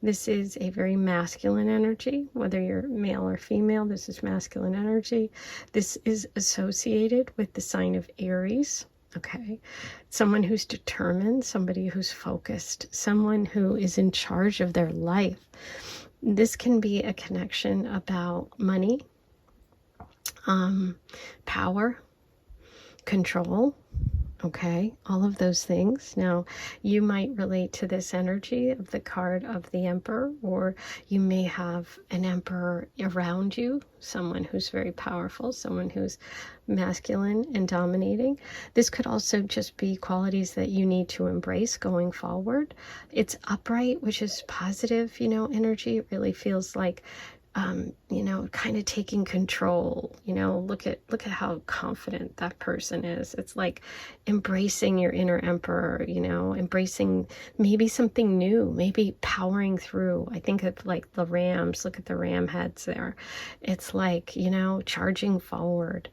This is a very masculine energy, whether you're male or female. This is masculine energy. This is associated with the sign of Aries. Okay, someone who's determined, somebody who's focused, someone who is in charge of their life. This can be a connection about money, power, control. Okay, all of those things. Now, you might relate to this energy of the card of the Emperor, or you may have an Emperor around you, someone who's very powerful, someone who's masculine and dominating. This could also just be qualities that you need to embrace going forward. It's upright, which is positive, you know, energy. It really feels like you know, kind of taking control. You know, look at how confident that person is. It's like embracing your inner Emperor, you know, embracing maybe something new, maybe powering through. I think of like the rams. Look at the ram heads there. It's like, you know, charging forward.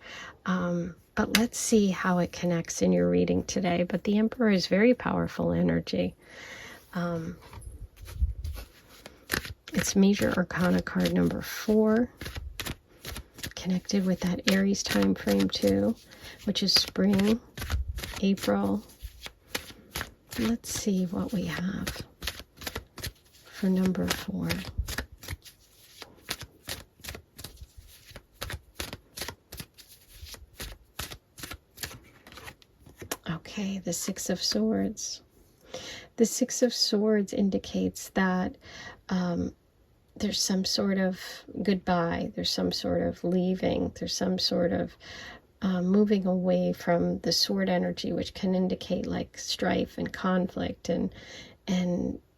But let's see how it connects in your reading today. But the Emperor is very powerful energy. It's Major Arcana card number 4, connected with that Aries time frame too, which is spring, April. Let's see what we have for number 4. Okay, the 6 of Swords. The 6 of Swords indicates that there's some sort of goodbye, there's some sort of leaving, there's some sort of moving away from the sword energy, which can indicate like strife and conflict and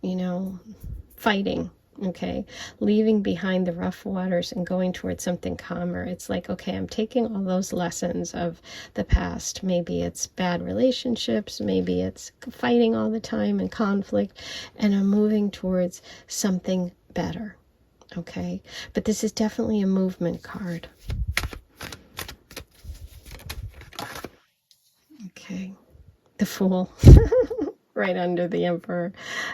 you know, fighting. Okay, leaving behind the rough waters and going towards something calmer. It's like, okay, I'm taking all those lessons of the past. Maybe it's bad relationships, maybe it's fighting all the time and conflict, and I'm moving towards something better. Okay, but this is definitely a movement card. Okay, the Fool. Right under the Emperor.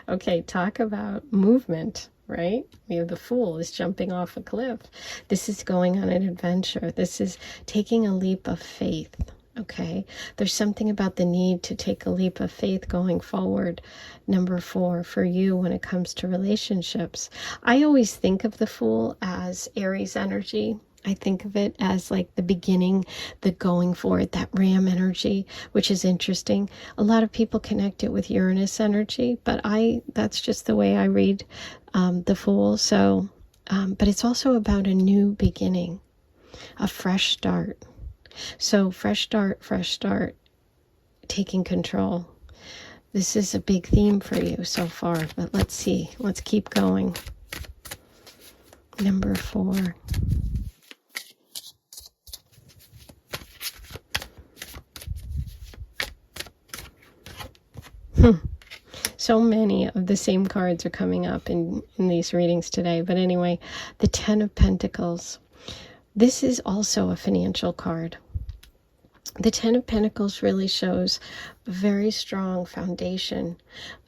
Okay, talk about movement, right? We have the Fool is jumping off a cliff. This is going on an adventure. This is taking a leap of faith. Okay, there's something about the need to take a leap of faith going forward. Number 4 for you when it comes to relationships. I always think of the Fool as Aries energy. I think of it as like the beginning, the going forward, that ram energy, which is interesting. A lot of people connect it with Uranus energy, but that's just the way I read the Fool. So, but it's also about a new beginning, a fresh start. So fresh start, taking control. This is a big theme for you so far, but let's see. Let's keep going. Number 4. So many of the same cards are coming up in these readings today. But anyway, the 10 of Pentacles. This is also a financial card. The Ten of Pentacles really shows a very strong foundation.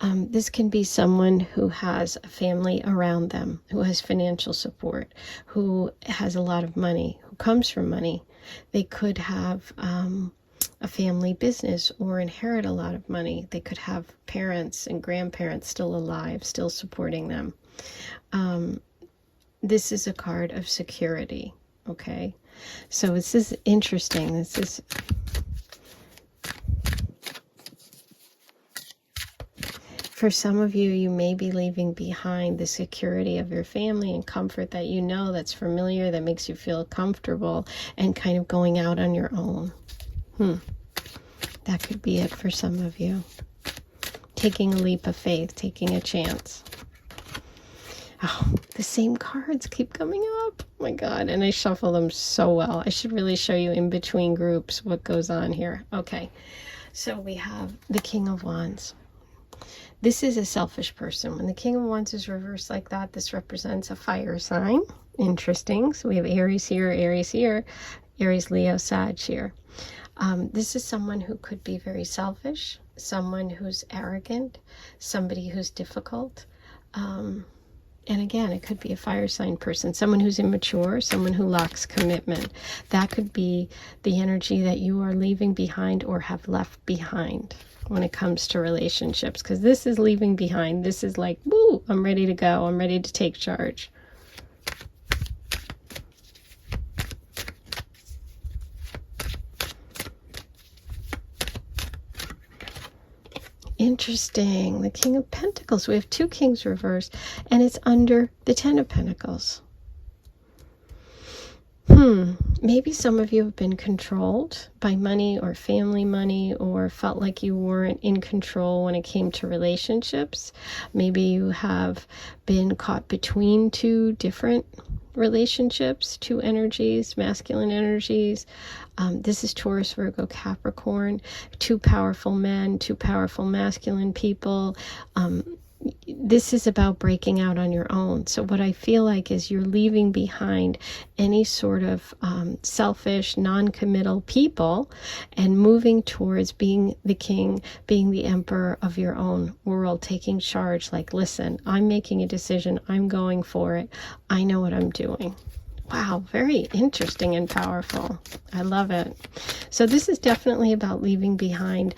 This can be someone who has a family around them, who has financial support, who has a lot of money, who comes from money. They could have a family business or inherit a lot of money. They could have parents and grandparents still alive, still supporting them. This is a card of security, okay? So this is interesting. This is for some of you, you may be leaving behind the security of your family and comfort that you know, that's familiar, that makes you feel comfortable, and kind of going out on your own. That could be it for some of you. Taking a leap of faith, taking a chance. Oh, the same cards keep coming up. Oh my God, and I shuffle them so well. I should really show you in between groups what goes on here. Okay, so we have the King of Wands. This is a selfish person. When the King of Wands is reversed like that, this represents a fire sign. Interesting. So we have Aries here, Aries here, Aries, Leo, Sag here. This is someone who could be very selfish, someone who's arrogant, somebody who's difficult. And again, it could be a fire sign person, someone who's immature, someone who lacks commitment. That could be the energy that you are leaving behind or have left behind when it comes to relationships. Because this is leaving behind. This is like, woo, I'm ready to go. I'm ready to take charge. Interesting. The King of Pentacles. We have two Kings reversed, and it's under the Ten of Pentacles. Maybe some of you have been controlled by money or family money, or felt like you weren't in control when it came to relationships. Maybe you have been caught between two different relationships, two energies, masculine energies. This is Taurus, Virgo, Capricorn, two powerful men, two powerful masculine people. This is about breaking out on your own. So what I feel like is you're leaving behind any sort of selfish, non-committal people and moving towards being the king, being the emperor of your own world, taking charge. Like, listen, I'm making a decision. I'm going for it. I know what I'm doing. Wow, very interesting and powerful. I love it. So this is definitely about leaving behind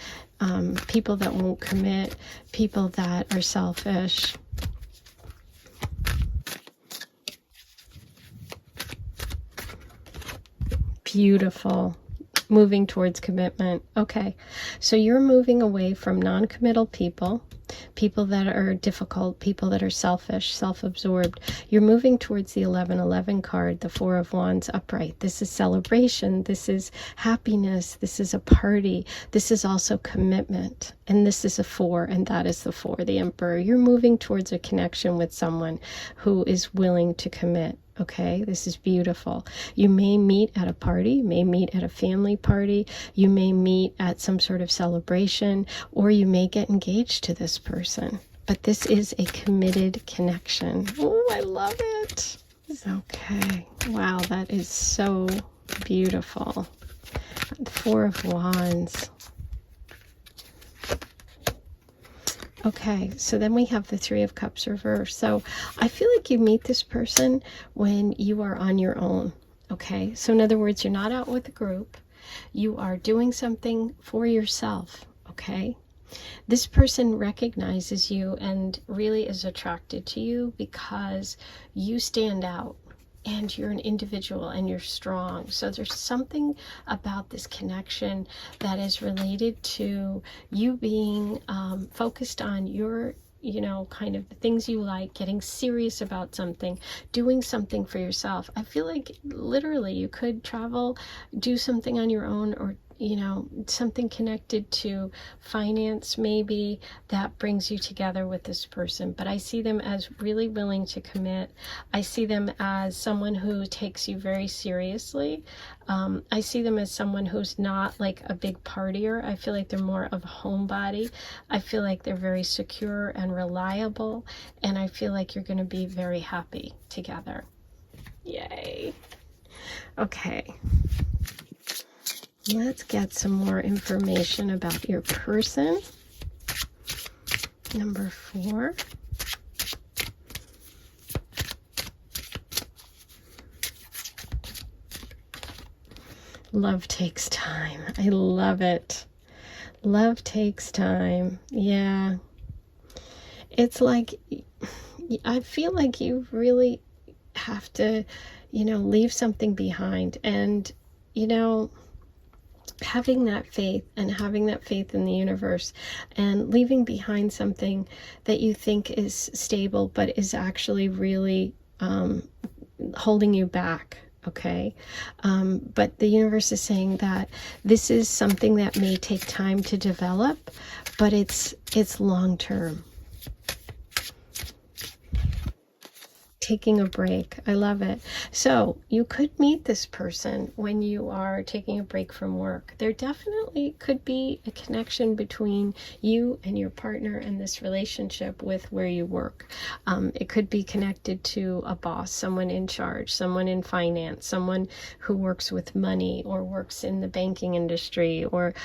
people that won't commit, people that are selfish. Beautiful. Moving towards commitment. Okay, so you're moving away from non-committal people, people that are difficult, people that are selfish, self-absorbed. You're moving towards the 1111 card, the Four of Wands upright. This is celebration. This is happiness. This is a party. This is also commitment. And this is a 4, and that is the 4, the Emperor. You're moving towards a connection with someone who is willing to commit. Okay, this is beautiful. You may meet at a party, you may meet at a family party, you may meet at some sort of celebration, or you may get engaged to this person. But this is a committed connection. Oh, I love it. Okay, wow, that is so beautiful. Four of Wands. Okay, so then we have the Three of Cups reversed. So I feel like you meet this person when you are on your own. Okay, so in other words, you're not out with a group. You are doing something for yourself. Okay, this person recognizes you and really is attracted to you because you stand out. And you're an individual and you're strong. So there's something about this connection that is related to you being focused on your, kind of the things you like, getting serious about something, doing something for yourself. I feel like literally you could travel, do something on your own, or something connected to finance maybe that brings you together with this person. But I see them as really willing to commit. I see them as someone who takes you very seriously. I see them as someone who's not like a big partier. I feel like they're more of a homebody. I feel like they're very secure and reliable. And I feel like you're going to be very happy together. Yay. Okay. Let's get some more information about your person. Number 4. Love takes time. I love it. Love takes time. Yeah. It's like, I feel like you really have to, leave something behind. And, having that faith and having that faith in the universe and leaving behind something that you think is stable but is actually really holding you back. Okay, but the universe is saying that this is something that may take time to develop, but it's long term. Taking a break. I love it. So you could meet this person when you are taking a break from work. There definitely could be a connection between you and your partner and this relationship with where you work. It could be connected to a boss, someone in charge, someone in finance, someone who works with money or works in the banking industry, or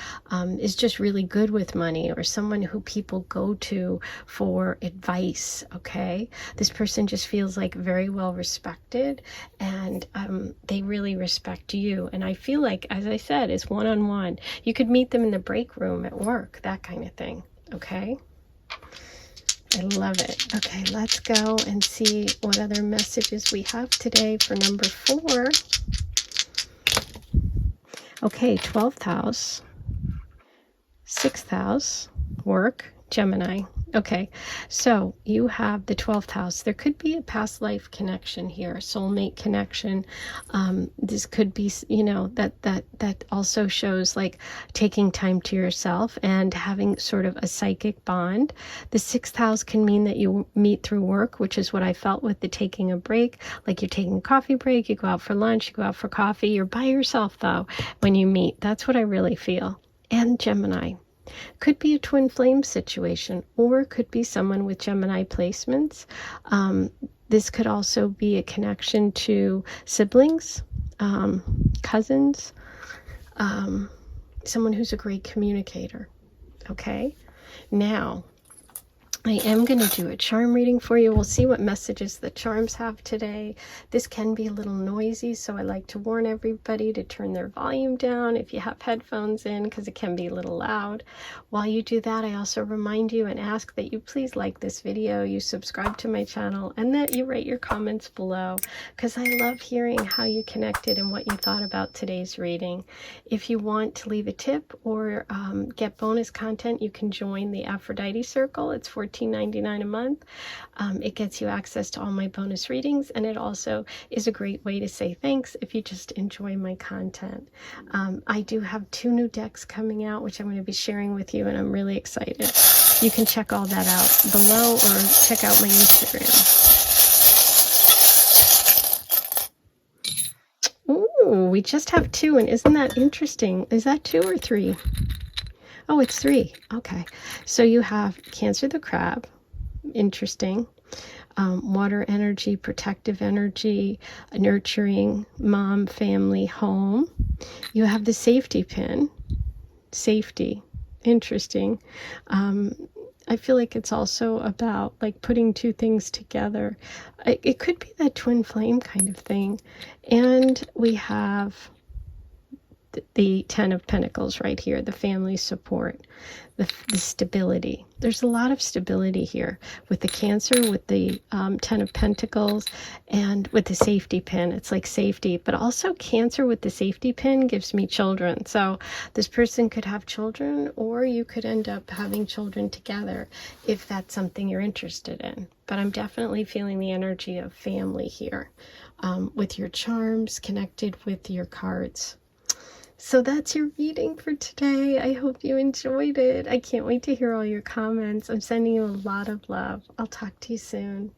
is just really good with money, or someone who people go to for advice. Okay, this person just feels like very well respected, and they really respect you. And I feel like, as I said, it's one-on-one. You could meet them in the break room at work, that kind of thing. Okay, I love it. Okay, let's go and see what other messages we have today for number 4. Okay, 12th house, 6th house, work, Gemini. Okay, so you have the 12th house. There could be a past life connection here, soulmate connection. This could be, that also shows like taking time to yourself and having sort of a psychic bond. The 6th house can mean that you meet through work, which is what I felt with the taking a break. Like you're taking a coffee break, you go out for lunch, you go out for coffee. You're by yourself though when you meet. That's what I really feel. And Gemini. Could be a twin flame situation, or could be someone with Gemini placements. This could also be a connection to siblings, cousins, someone who's a great communicator. Okay, now I am going to do a charm reading for you. We'll see what messages the charms have today. This can be a little noisy, so I like to warn everybody to turn their volume down if you have headphones in, because it can be a little loud. While you do that, I also remind you and ask that you please like this video, you subscribe to my channel, and that you write your comments below, because I love hearing how you connected and what you thought about today's reading. If you want to leave a tip or get bonus content, you can join the Aphrodite Circle. It's $14.99 a month. It gets you access to all my bonus readings, and it also is a great way to say thanks if you just enjoy my content. I do have 2 new decks coming out, which I'm going to be sharing with you, and I'm really excited. You can check all that out below or check out my Instagram. Ooh, we just have 2, and isn't that interesting? Is that 2 or 3? Oh, it's 3. Okay. So you have Cancer the Crab. Interesting. Water energy, protective energy, nurturing, mom, family, home. You have the safety pin. Safety. Interesting. I feel like it's also about like putting 2 things together. It could be that twin flame kind of thing. And we have the 10 of Pentacles right here, the family support, the stability. There's a lot of stability here with the Cancer, with the 10 of Pentacles, and with the safety pin. It's like safety, but also Cancer with the safety pin gives me children. So this person could have children, or you could end up having children together if that's something you're interested in. But I'm definitely feeling the energy of family here with your charms connected with your cards. So that's your reading for today. I hope you enjoyed it. I can't wait to hear all your comments. I'm sending you a lot of love. I'll talk to you soon.